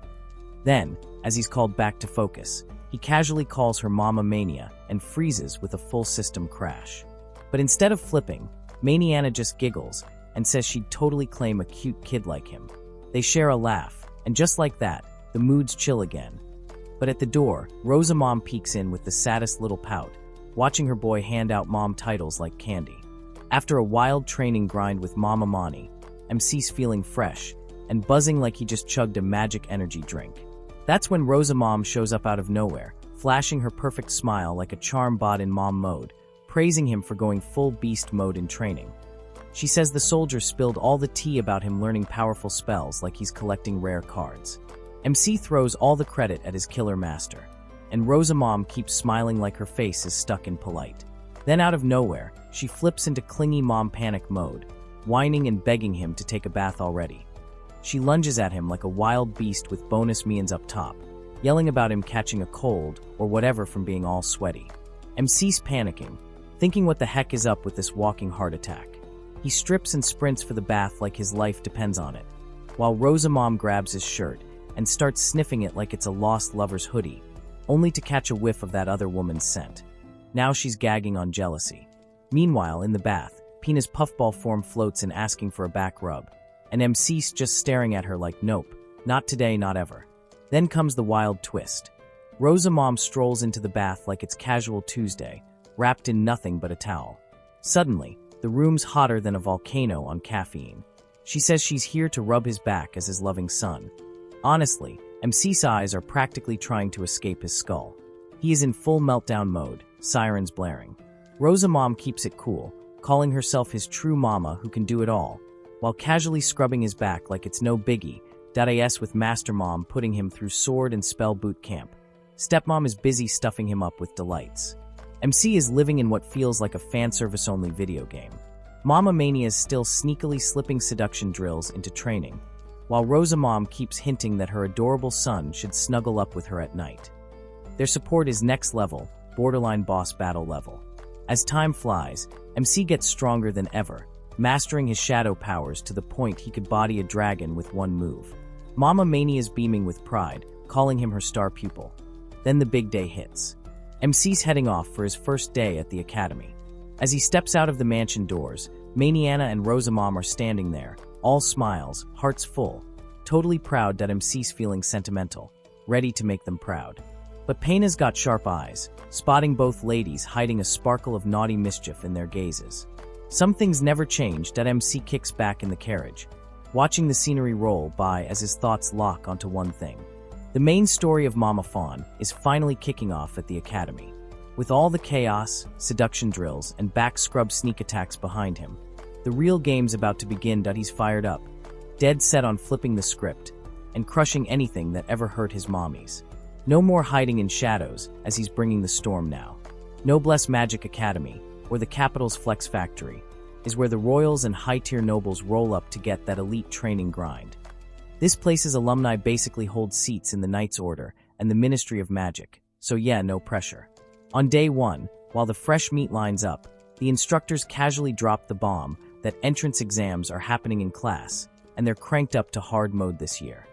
Then, as he's called back to focus, he casually calls her Mama Mania and freezes with a full system crash. But instead of flipping, Maniana just giggles and says she'd totally claim a cute kid like him. They share a laugh, and just like that, the mood's chill again. But at the door, Rosa Mom peeks in with the saddest little pout, watching her boy hand out mom titles like candy. After a wild training grind with Mama Mani, MC's feeling fresh and buzzing like he just chugged a magic energy drink. That's when Rosa Mom shows up out of nowhere, flashing her perfect smile like a charm bot in mom mode, praising him for going full beast mode in training. She says the soldier spilled all the tea about him learning powerful spells like he's collecting rare cards. MC throws all the credit at his killer master, and Rosa Mom keeps smiling like her face is stuck in polite. Then out of nowhere, she flips into clingy mom panic mode, whining and begging him to take a bath already. She lunges at him like a wild beast with bonus mians up top, yelling about him catching a cold or whatever from being all sweaty. MC's panicking, thinking what the heck is up with this walking heart attack. He strips and sprints for the bath like his life depends on it, while Rosa Mom grabs his shirt and starts sniffing it like it's a lost lover's hoodie, only to catch a whiff of that other woman's scent. Now she's gagging on jealousy. Meanwhile, in the bath, Pina's puffball form floats in asking for a back rub, and MC's just staring at her like nope, not today, not ever. Then comes the wild twist. Rosa Mom strolls into the bath like it's casual Tuesday, wrapped in nothing but a towel. Suddenly, the room's hotter than a volcano on caffeine. She says she's here to rub his back as his loving son. Honestly, MC's eyes are practically trying to escape his skull. He is in full meltdown mode, sirens blaring. Rosa Mom keeps it cool, calling herself his true mama who can do it all, while casually scrubbing his back like it's no biggie, .as with Master Mom putting him through sword and spell boot camp. Stepmom is busy stuffing him up with delights. MC is living in what feels like a fan-service-only video game. Mama Mania is still sneakily slipping seduction drills into training, while Rosa Mom keeps hinting that her adorable son should snuggle up with her at night. Their support is next level, borderline boss battle level. As time flies, MC gets stronger than ever, mastering his shadow powers to the point he could body a dragon with one move. Mama Mania's beaming with pride, calling him her star pupil. Then the big day hits. MC's heading off for his first day at the academy. As he steps out of the mansion doors, Maniana and Rosa Mom are standing there, all smiles, hearts full, totally proud that MC's feeling sentimental, ready to make them proud. But Pena's got sharp eyes, spotting both ladies hiding a sparkle of naughty mischief in their gazes. Some things never change that MC kicks back in the carriage, watching the scenery roll by as his thoughts lock onto one thing. The main story of Mama Fawn is finally kicking off at the academy. With all the chaos, seduction drills, and back scrub sneak attacks behind him, the real game's about to begin. He's fired up, dead set on flipping the script and crushing anything that ever hurt his mommies. No more hiding in shadows as he's bringing the storm now. Noblesse Magic Academy, or the capital's flex factory, is where the royals and high-tier nobles roll up to get that elite training grind. This place's alumni basically hold seats in the Knights Order and the Ministry of Magic, so yeah, no pressure. On day one, while the fresh meat lines up, the instructors casually drop the bomb that entrance exams are happening in class, and they're cranked up to hard mode this year.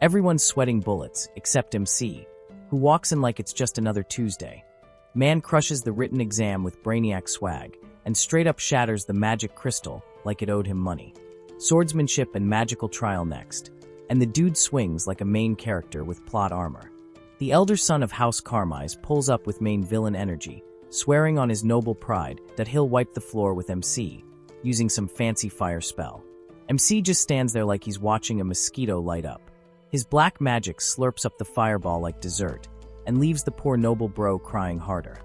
Everyone's sweating bullets, except MC, who walks in like it's just another Tuesday. Man crushes the written exam with brainiac swag, and straight up shatters the magic crystal like it owed him money. Swordsmanship and magical trial next, and the dude swings like a main character with plot armor. The elder son of House Carmise pulls up with main villain energy, swearing on his noble pride that he'll wipe the floor with MC, using some fancy fire spell. MC just stands there like he's watching a mosquito light up. His black magic slurps up the fireball like dessert, and leaves the poor noble bro crying harder.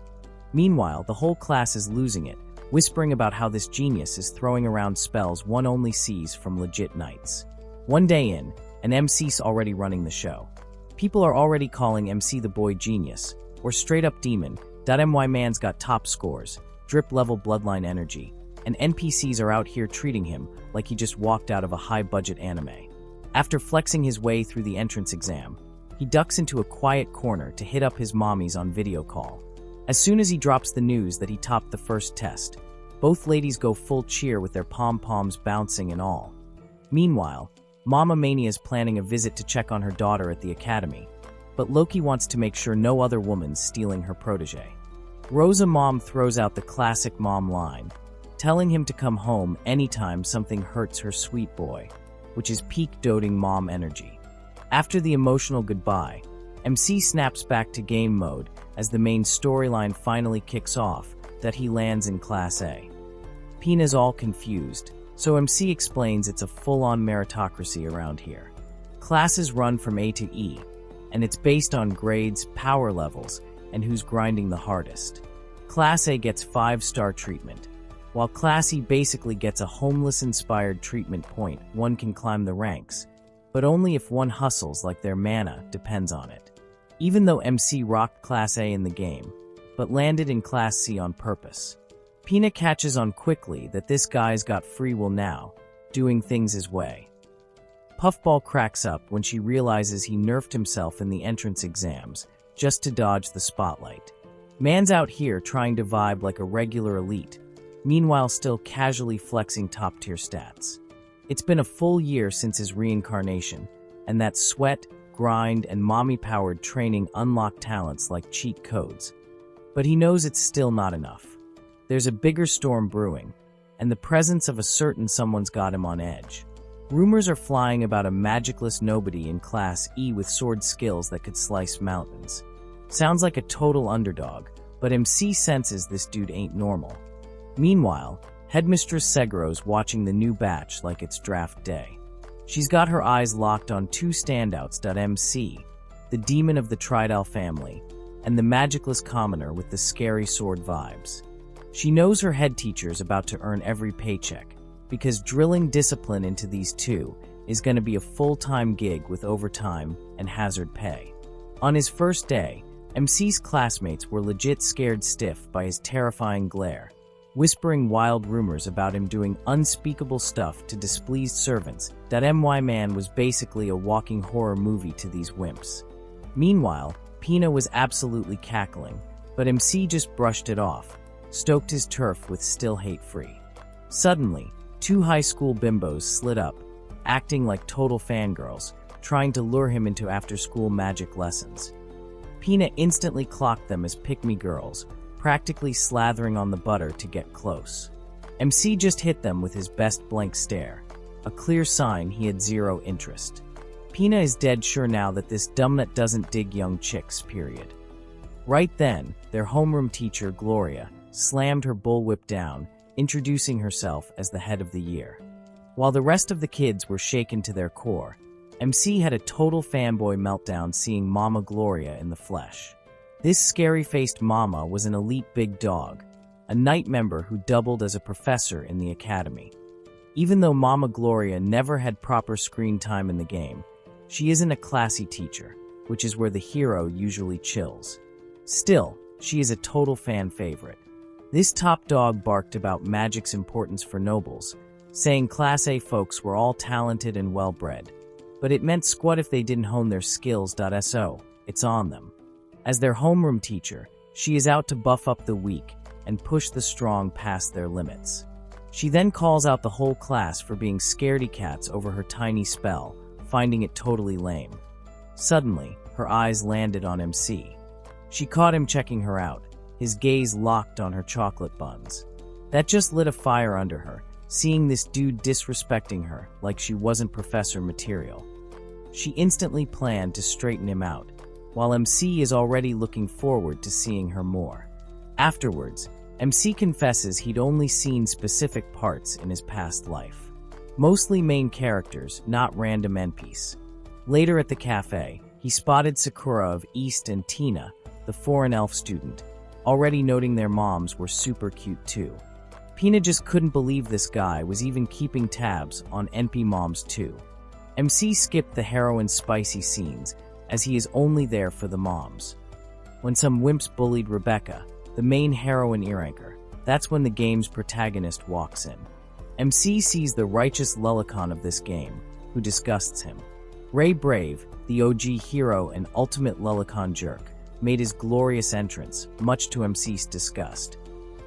Meanwhile, the whole class is losing it, whispering about how this genius is throwing around spells one only sees from legit knights. One day in, and MC's already running the show. People are already calling MC the boy genius, or straight up demon. My man's got top scores, drip level bloodline energy, and NPCs are out here treating him like he just walked out of a high-budget anime. After flexing his way through the entrance exam, he ducks into a quiet corner to hit up his mommies on video call. As soon as he drops the news that he topped the first test, both ladies go full cheer with their pom-poms bouncing and all. Meanwhile, Mama Mania is planning a visit to check on her daughter at the academy, but Loki wants to make sure no other woman's stealing her protege. Rosa Mom throws out the classic mom line, telling him to come home anytime something hurts her sweet boy, which is peak doting mom energy. After the emotional goodbye, MC snaps back to game mode as the main storyline finally kicks off that he lands in Class A. Pina's all confused, so MC explains it's a full-on meritocracy around here. Classes run from A to E, and it's based on grades, power levels, and who's grinding the hardest. Class A gets 5-star treatment, while Class E basically gets a homeless-inspired treatment point. One can climb the ranks, but only if one hustles like their mana depends on it. Even though MC rocked Class A in the game, but landed in Class C on purpose. Pina catches on quickly that this guy's got free will now, doing things his way. Puffball cracks up when she realizes he nerfed himself in the entrance exams just to dodge the spotlight. Man's out here trying to vibe like a regular elite, meanwhile still casually flexing top-tier stats. It's been a full year since his reincarnation, and that sweat, grind, and mommy-powered training unlock talents like cheat codes. But he knows it's still not enough. There's a bigger storm brewing, and the presence of a certain someone's got him on edge. Rumors are flying about a magicless nobody in Class E with sword skills that could slice mountains. Sounds like a total underdog, but MC senses this dude ain't normal. Meanwhile, Headmistress Segro's watching the new batch like it's draft day. She's got her eyes locked on two standouts. MC, the demon of the Tridal family, and the magicless commoner with the scary sword vibes. She knows her head teacher's about to earn every paycheck, because drilling discipline into these two is going to be a full-time gig with overtime and hazard pay. On his first day, MC's classmates were legit scared stiff by his terrifying glare, whispering wild rumors about him doing unspeakable stuff to displeased servants. My man was basically a walking horror movie to these wimps. Meanwhile, Pina was absolutely cackling, but MC just brushed it off, stoked his turf with still hate-free. Suddenly, two high school bimbos slid up, acting like total fangirls, trying to lure him into after-school magic lessons. Pina instantly clocked them as pick-me girls, practically slathering on the butter to get close. MC just hit them with his best blank stare, a clear sign he had zero interest. Pina is dead sure now that this dumbnut doesn't dig young chicks, period. Right then, their homeroom teacher, Gloria, slammed her bullwhip down, introducing herself as the head of the year. While the rest of the kids were shaken to their core, MC had a total fanboy meltdown seeing Mama Gloria in the flesh. This scary-faced mama was an elite big dog, a knight member who doubled as a professor in the academy. Even though Mama Gloria never had proper screen time in the game, she isn't a classy teacher, which is where the hero usually chills. Still, she is a total fan favorite. This top dog barked about magic's importance for nobles, saying Class A folks were all talented and well-bred, but it meant squat if they didn't hone their skills. So, it's on them. As their homeroom teacher, she is out to buff up the weak and push the strong past their limits. She then calls out the whole class for being scaredy cats over her tiny spell, finding it totally lame. Suddenly, her eyes landed on MC. She caught him checking her out, his gaze locked on her chocolate buns. That just lit a fire under her, seeing this dude disrespecting her like she wasn't professor material. She instantly planned to straighten him out, while MC is already looking forward to seeing her more. Afterwards, MC confesses he'd only seen specific parts in his past life. Mostly main characters, not random NPCs. Later at the cafe, he spotted Sakura of East and Tina, the foreign elf student, already noting their moms were super cute too. Pina just couldn't believe this guy was even keeping tabs on NP moms too. MC skipped the heroine's spicy scenes, as he is only there for the moms. When some wimps bullied Rebecca, the main heroine Eranker, that's when the game's protagonist walks in. MC sees the righteous Lulicon of this game, who disgusts him. Ray Brave, the OG hero and ultimate Lulicon jerk, made his glorious entrance, much to MC's disgust.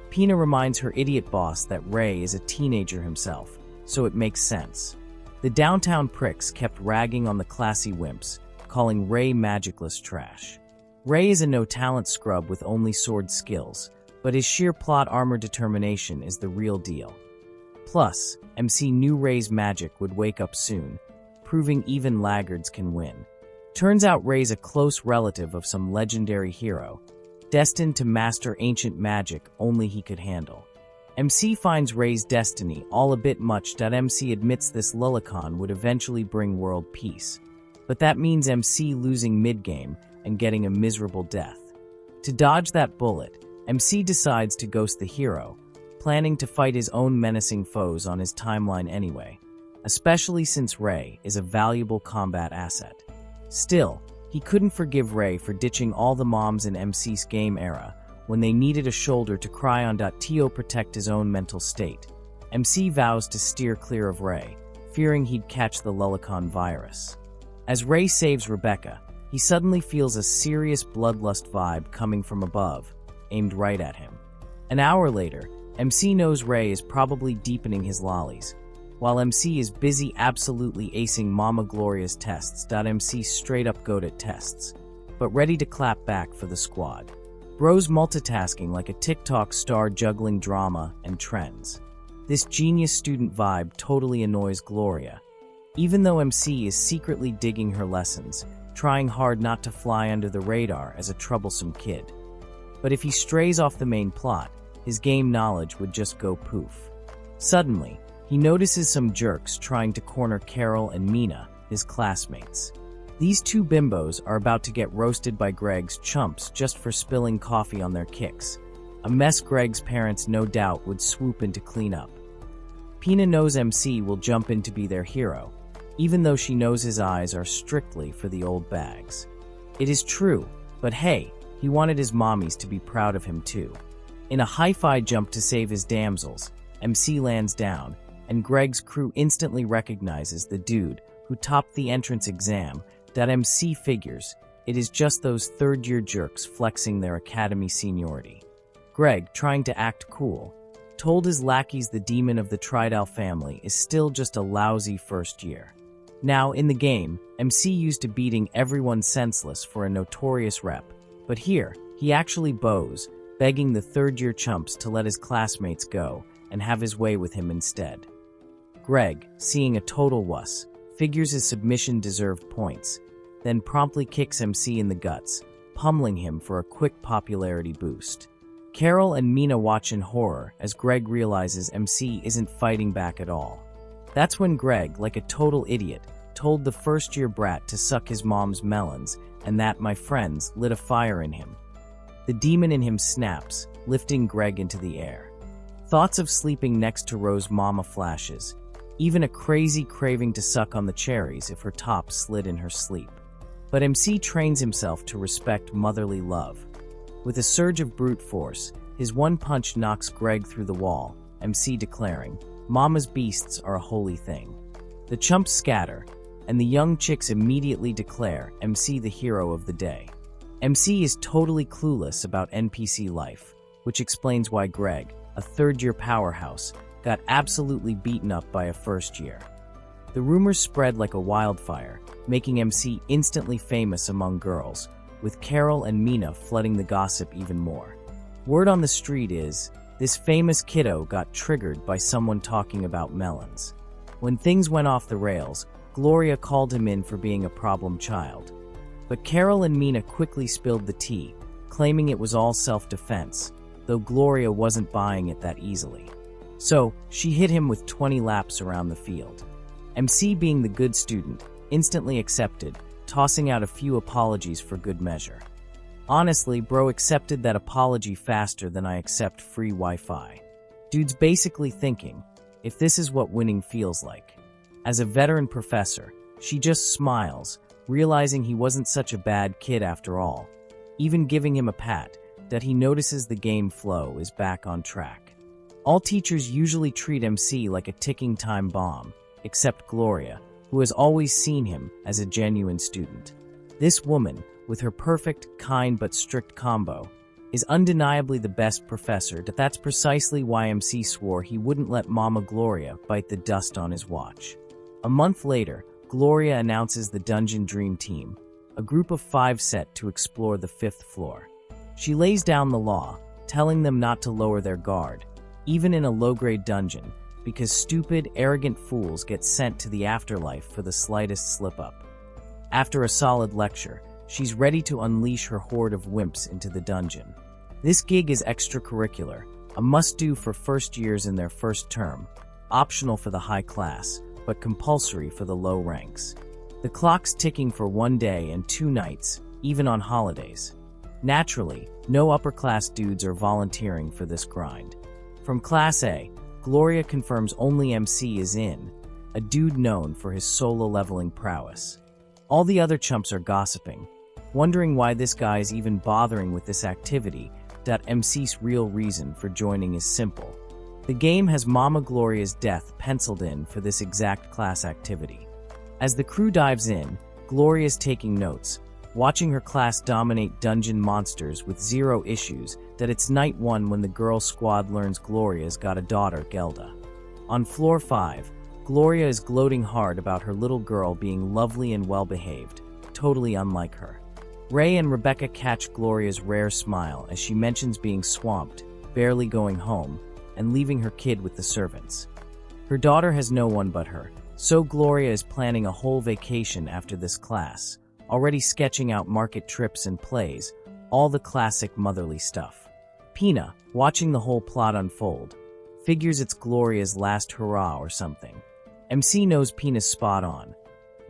Pina reminds her idiot boss that Ray is a teenager himself, so it makes sense. The downtown pricks kept ragging on the classy wimps, calling Ray magicless trash. Ray is a no-talent scrub with only sword skills, but his sheer plot armor determination is the real deal. Plus, MC knew Ray's magic would wake up soon, proving even laggards can win. Turns out Ray's a close relative of some legendary hero, destined to master ancient magic only he could handle. MC finds Ray's destiny all a bit much. MC admits this Lulicon would eventually bring world peace, but that means MC losing mid-game and getting a miserable death. To dodge that bullet, MC decides to ghost the hero, planning to fight his own menacing foes on his timeline anyway, especially since Ray is a valuable combat asset. Still, he couldn't forgive Ray for ditching all the moms in MC's game era when they needed a shoulder to cry on. To protect his own mental state, MC vows to steer clear of Ray, fearing he'd catch the Lulicon virus. As Ray saves Rebecca, he suddenly feels a serious bloodlust vibe coming from above, aimed right at him. An hour later, MC knows Ray is probably deepening his lollies, while MC is busy absolutely acing Mama Gloria's tests. MC straight up goat at tests, but ready to clap back for the squad. Bro's multitasking like a TikTok star juggling drama and trends. This genius student vibe totally annoys Gloria, even though MC is secretly digging her lessons, trying hard not to fly under the radar as a troublesome kid. But if he strays off the main plot, his game knowledge would just go poof. Suddenly, he notices some jerks trying to corner Carol and Mina, his classmates. These two bimbos are about to get roasted by Greg's chumps just for spilling coffee on their kicks, a mess Greg's parents no doubt would swoop in to clean up. Pina knows MC will jump in to be their hero, even though she knows his eyes are strictly for the old bags. It is true, but hey, he wanted his mommies to be proud of him too. In a hi-fi jump to save his damsels, MC lands down, and Greg's crew instantly recognizes the dude who topped the entrance exam. MC figures it is just those third-year jerks flexing their academy seniority. Greg, trying to act cool, told his lackeys the demon of the Tridal family is still just a lousy first year. Now, in the game, MC used to beating everyone senseless for a notorious rep, but here, he actually bows, begging the third-year chumps to let his classmates go and have his way with him instead. Greg, seeing a total wuss, figures his submission deserved points, then promptly kicks MC in the guts, pummeling him for a quick popularity boost. Carol and Mina watch in horror as Greg realizes MC isn't fighting back at all. That's when Greg, like a total idiot, told the first-year brat to suck his mom's melons, and that, my friends, lit a fire in him. The demon in him snaps, lifting Greg into the air. Thoughts of sleeping next to Rose Mama flashes, even a crazy craving to suck on the cherries if her top slid in her sleep. But MC trains himself to respect motherly love. With a surge of brute force, his one punch knocks Greg through the wall, MC declaring, "Mama's beasts are a holy thing." The chumps scatter, and the young chicks immediately declare MC the hero of the day. MC is totally clueless about NPC life, which explains why Greg, a third-year powerhouse, got absolutely beaten up by a first year. The rumors spread like a wildfire, making MC instantly famous among girls, with Carol and Mina flooding the gossip even more. Word on the street is, this famous kiddo got triggered by someone talking about melons. When things went off the rails, Gloria called him in for being a problem child. But Carol and Mina quickly spilled the tea, claiming it was all self-defense, though Gloria wasn't buying it that easily. So, she hit him with 20 laps around the field. MC, being the good student, instantly accepted, tossing out a few apologies for good measure. Honestly, bro accepted that apology faster than I accept free Wi-Fi. Dude's basically thinking, if this is what winning feels like. As a veteran professor, she just smiles, realizing he wasn't such a bad kid after all. Even giving him a pat, that he notices the game flow is back on track. All teachers usually treat MC like a ticking time bomb, except Gloria, who has always seen him as a genuine student. This woman, with her perfect, kind but strict combo, is undeniably the best professor. That's precisely why MC swore he wouldn't let Mama Gloria bite the dust on his watch. A month later, Gloria announces the Dungeon Dream Team, a group of 5 set to explore the 5th floor. She lays down the law, telling them not to lower their guard, even in a low-grade dungeon, because stupid, arrogant fools get sent to the afterlife for the slightest slip-up. After a solid lecture, she's ready to unleash her horde of wimps into the dungeon. This gig is extracurricular, a must-do for first years in their first term, optional for the high class, but compulsory for the low ranks. The clock's ticking for 1 day and 2 nights, even on holidays. Naturally, no upper-class dudes are volunteering for this grind. From Class A, Gloria confirms only MC is in, a dude known for his solo leveling prowess. All the other chumps are gossiping, wondering why this guy's even bothering with this activity. MC's real reason for joining is simple. The game has Mama Gloria's death penciled in for this exact class activity. As the crew dives in, Gloria's taking notes, watching her class dominate dungeon monsters with 0 issues. It's night 1 when the girl squad learns Gloria's got a daughter, Gelda. On floor 5, Gloria is gloating hard about her little girl being lovely and well-behaved, totally unlike her. Ray and Rebecca catch Gloria's rare smile as she mentions being swamped, barely going home, and leaving her kid with the servants. Her daughter has no one but her, so Gloria is planning a whole vacation after this class, already sketching out market trips and plays, all the classic motherly stuff. Pina, watching the whole plot unfold, figures it's Gloria's last hurrah or something. MC knows Pina's spot on.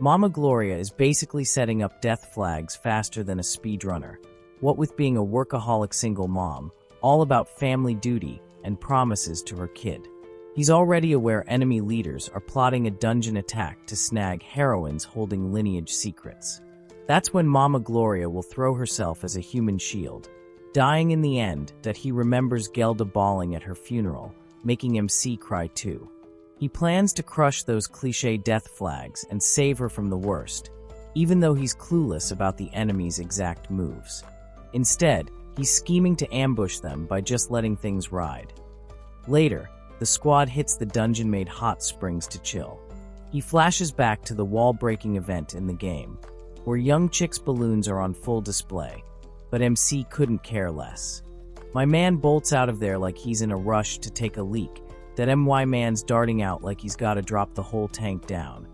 Mama Gloria is basically setting up death flags faster than a speedrunner, what with being a workaholic single mom, all about family duty and promises to her kid. He's already aware enemy leaders are plotting a dungeon attack to snag heroines holding lineage secrets. That's when Mama Gloria will throw herself as a human shield, dying in the end. He remembers Gelda bawling at her funeral, making MC cry too. He plans to crush those cliché death flags and save her from the worst, even though he's clueless about the enemy's exact moves. Instead, he's scheming to ambush them by just letting things ride. Later, the squad hits the dungeon-made hot springs to chill. He flashes back to the wall-breaking event in the game, where young chicks' balloons are on full display, but MC couldn't care less. My man bolts out of there like he's in a rush to take a leak. That MY man's darting out like he's gotta drop the whole tank down,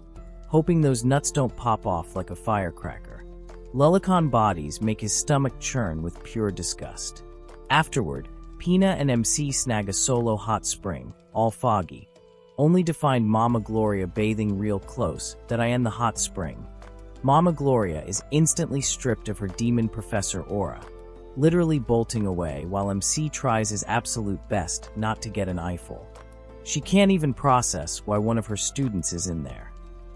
hoping those nuts don't pop off like a firecracker. Lullicon bodies make his stomach churn with pure disgust. Afterward, Pina and MC snag a solo hot spring, all foggy, only to find Mama Gloria bathing real close. I in the hot spring. Mama Gloria is instantly stripped of her demon professor aura, literally bolting away while MC tries his absolute best not to get an eyeful. She can't even process why one of her students is in there.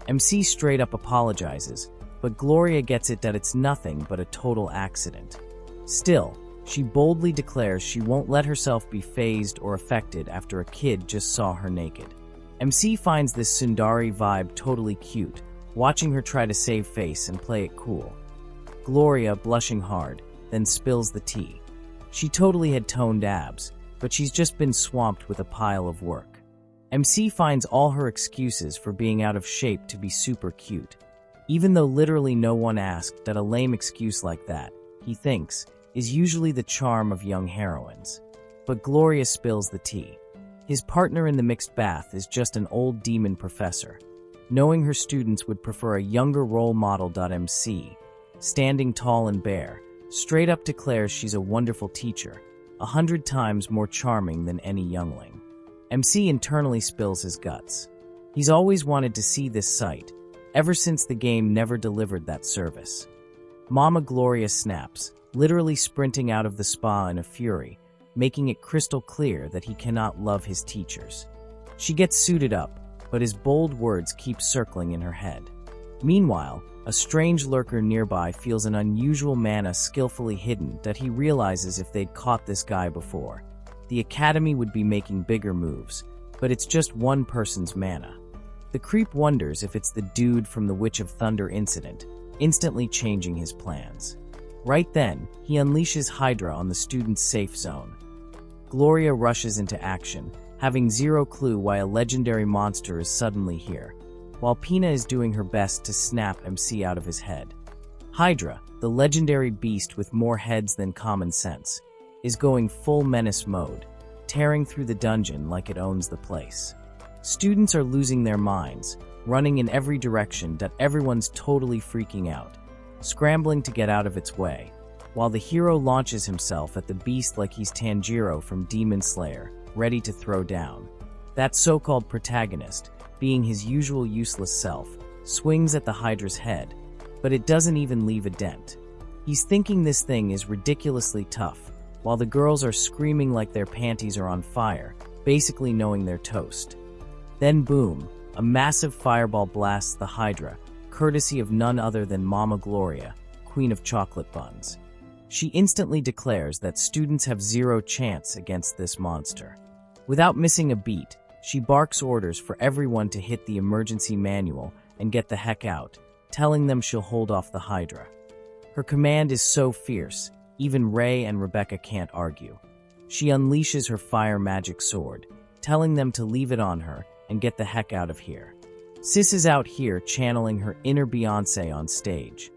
MC straight up apologizes, but Gloria gets it that it's nothing but a total accident. Still, she boldly declares she won't let herself be fazed or affected after a kid just saw her naked. MC finds this Sundari vibe totally cute, watching her try to save face and play it cool. Gloria, blushing hard, then spills the tea. She totally had toned abs, but she's just been swamped with a pile of work. MC finds all her excuses for being out of shape to be super cute, even though literally no one asked. A lame excuse like that, he thinks, is usually the charm of young heroines. But Gloria spills the tea. His partner in the mixed bath is just an old demon professor, knowing her students would prefer a younger role model. MC, standing tall and bare, straight up declares she's a wonderful teacher, 100 times more charming than any youngling. MC internally spills his guts. He's always wanted to see this sight, ever since the game never delivered that service. Mama Gloria snaps, literally sprinting out of the spa in a fury, making it crystal clear that he cannot love his teachers. She gets suited up, but his bold words keep circling in her head. Meanwhile, a strange lurker nearby feels an unusual mana skillfully hidden that he realizes if they'd caught this guy before, the Academy would be making bigger moves, but it's just one person's mana. The creep wonders if it's the dude from the Witch of Thunder incident, instantly changing his plans. Right then, he unleashes Hydra on the student's safe zone. Gloria rushes into action, having zero clue why a legendary monster is suddenly here, while Pina is doing her best to snap MC out of his head. Hydra, the legendary beast with more heads than common sense, is going full menace mode, tearing through the dungeon like it owns the place. Students are losing their minds, running in every direction that everyone's totally freaking out, scrambling to get out of its way, while the hero launches himself at the beast like he's Tanjiro from Demon Slayer, ready to throw down. That so-called protagonist, being his usual useless self, swings at the Hydra's head, but it doesn't even leave a dent. He's thinking this thing is ridiculously tough, while the girls are screaming like their panties are on fire, basically knowing they're toast. Then boom, a massive fireball blasts the Hydra, courtesy of none other than Mama Gloria, Queen of Chocolate Buns. She instantly declares that students have zero chance against this monster. Without missing a beat, she barks orders for everyone to hit the emergency manual and get the heck out, telling them she'll hold off the Hydra. Her command is so fierce, even Ray and Rebecca can't argue. She unleashes her fire magic sword, telling them to leave it on her and get the heck out of here. Sis is out here channeling her inner Beyoncé on stage.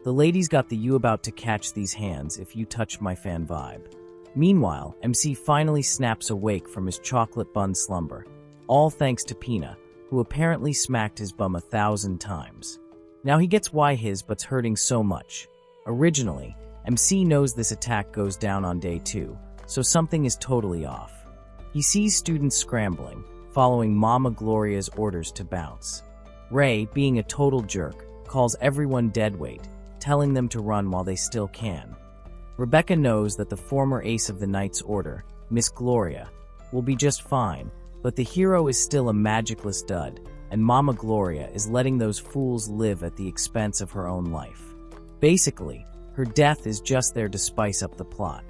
The ladies got the "you about to catch these hands if you touch my fan" vibe. Meanwhile, MC finally snaps awake from his chocolate bun slumber, all thanks to Pina, who apparently smacked his bum 1,000 times. Now he gets why his butt's hurting so much. Originally, MC knows this attack goes down on day 2, so something is totally off. He sees students scrambling, following Mama Gloria's orders to bounce. Ray, being a total jerk, calls everyone deadweight, telling them to run while they still can. Rebecca knows that the former ace of the Knight's Order, Miss Gloria, will be just fine, but the hero is still a magicless dud, and Mama Gloria is letting those fools live at the expense of her own life. Basically, her death is just there to spice up the plot.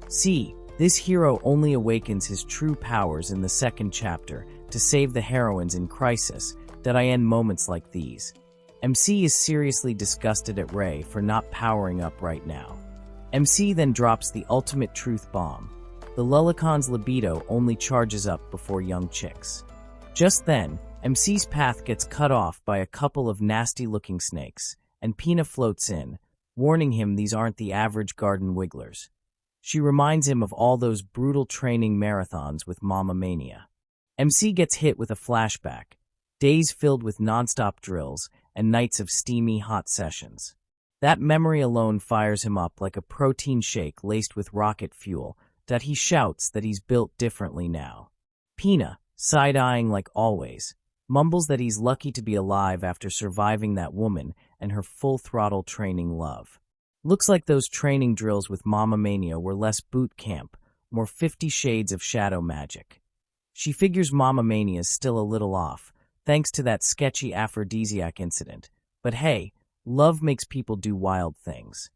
See, this hero only awakens his true powers in the second chapter to save the heroines in crisis that I end moments like these. MC is seriously disgusted at Ray for not powering up right now. MC then drops the ultimate truth bomb. The Lullicon's libido only charges up before young chicks. Just then, MC's path gets cut off by a couple of nasty-looking snakes, and Pina floats in, warning him these aren't the average garden wigglers. She reminds him of all those brutal training marathons with Mama Mania. MC gets hit with a flashback, days filled with nonstop drills and nights of steamy, hot sessions. That memory alone fires him up like a protein shake laced with rocket fuel that he shouts that he's built differently now. Pina, side-eyeing like always, mumbles that he's lucky to be alive after surviving that woman and her full-throttle training love. Looks like those training drills with Mama Mania were less boot camp, more 50 Shades of Shadow magic. She figures Mama Mania's still a little off, thanks to that sketchy aphrodisiac incident, but hey, love makes people do wild things.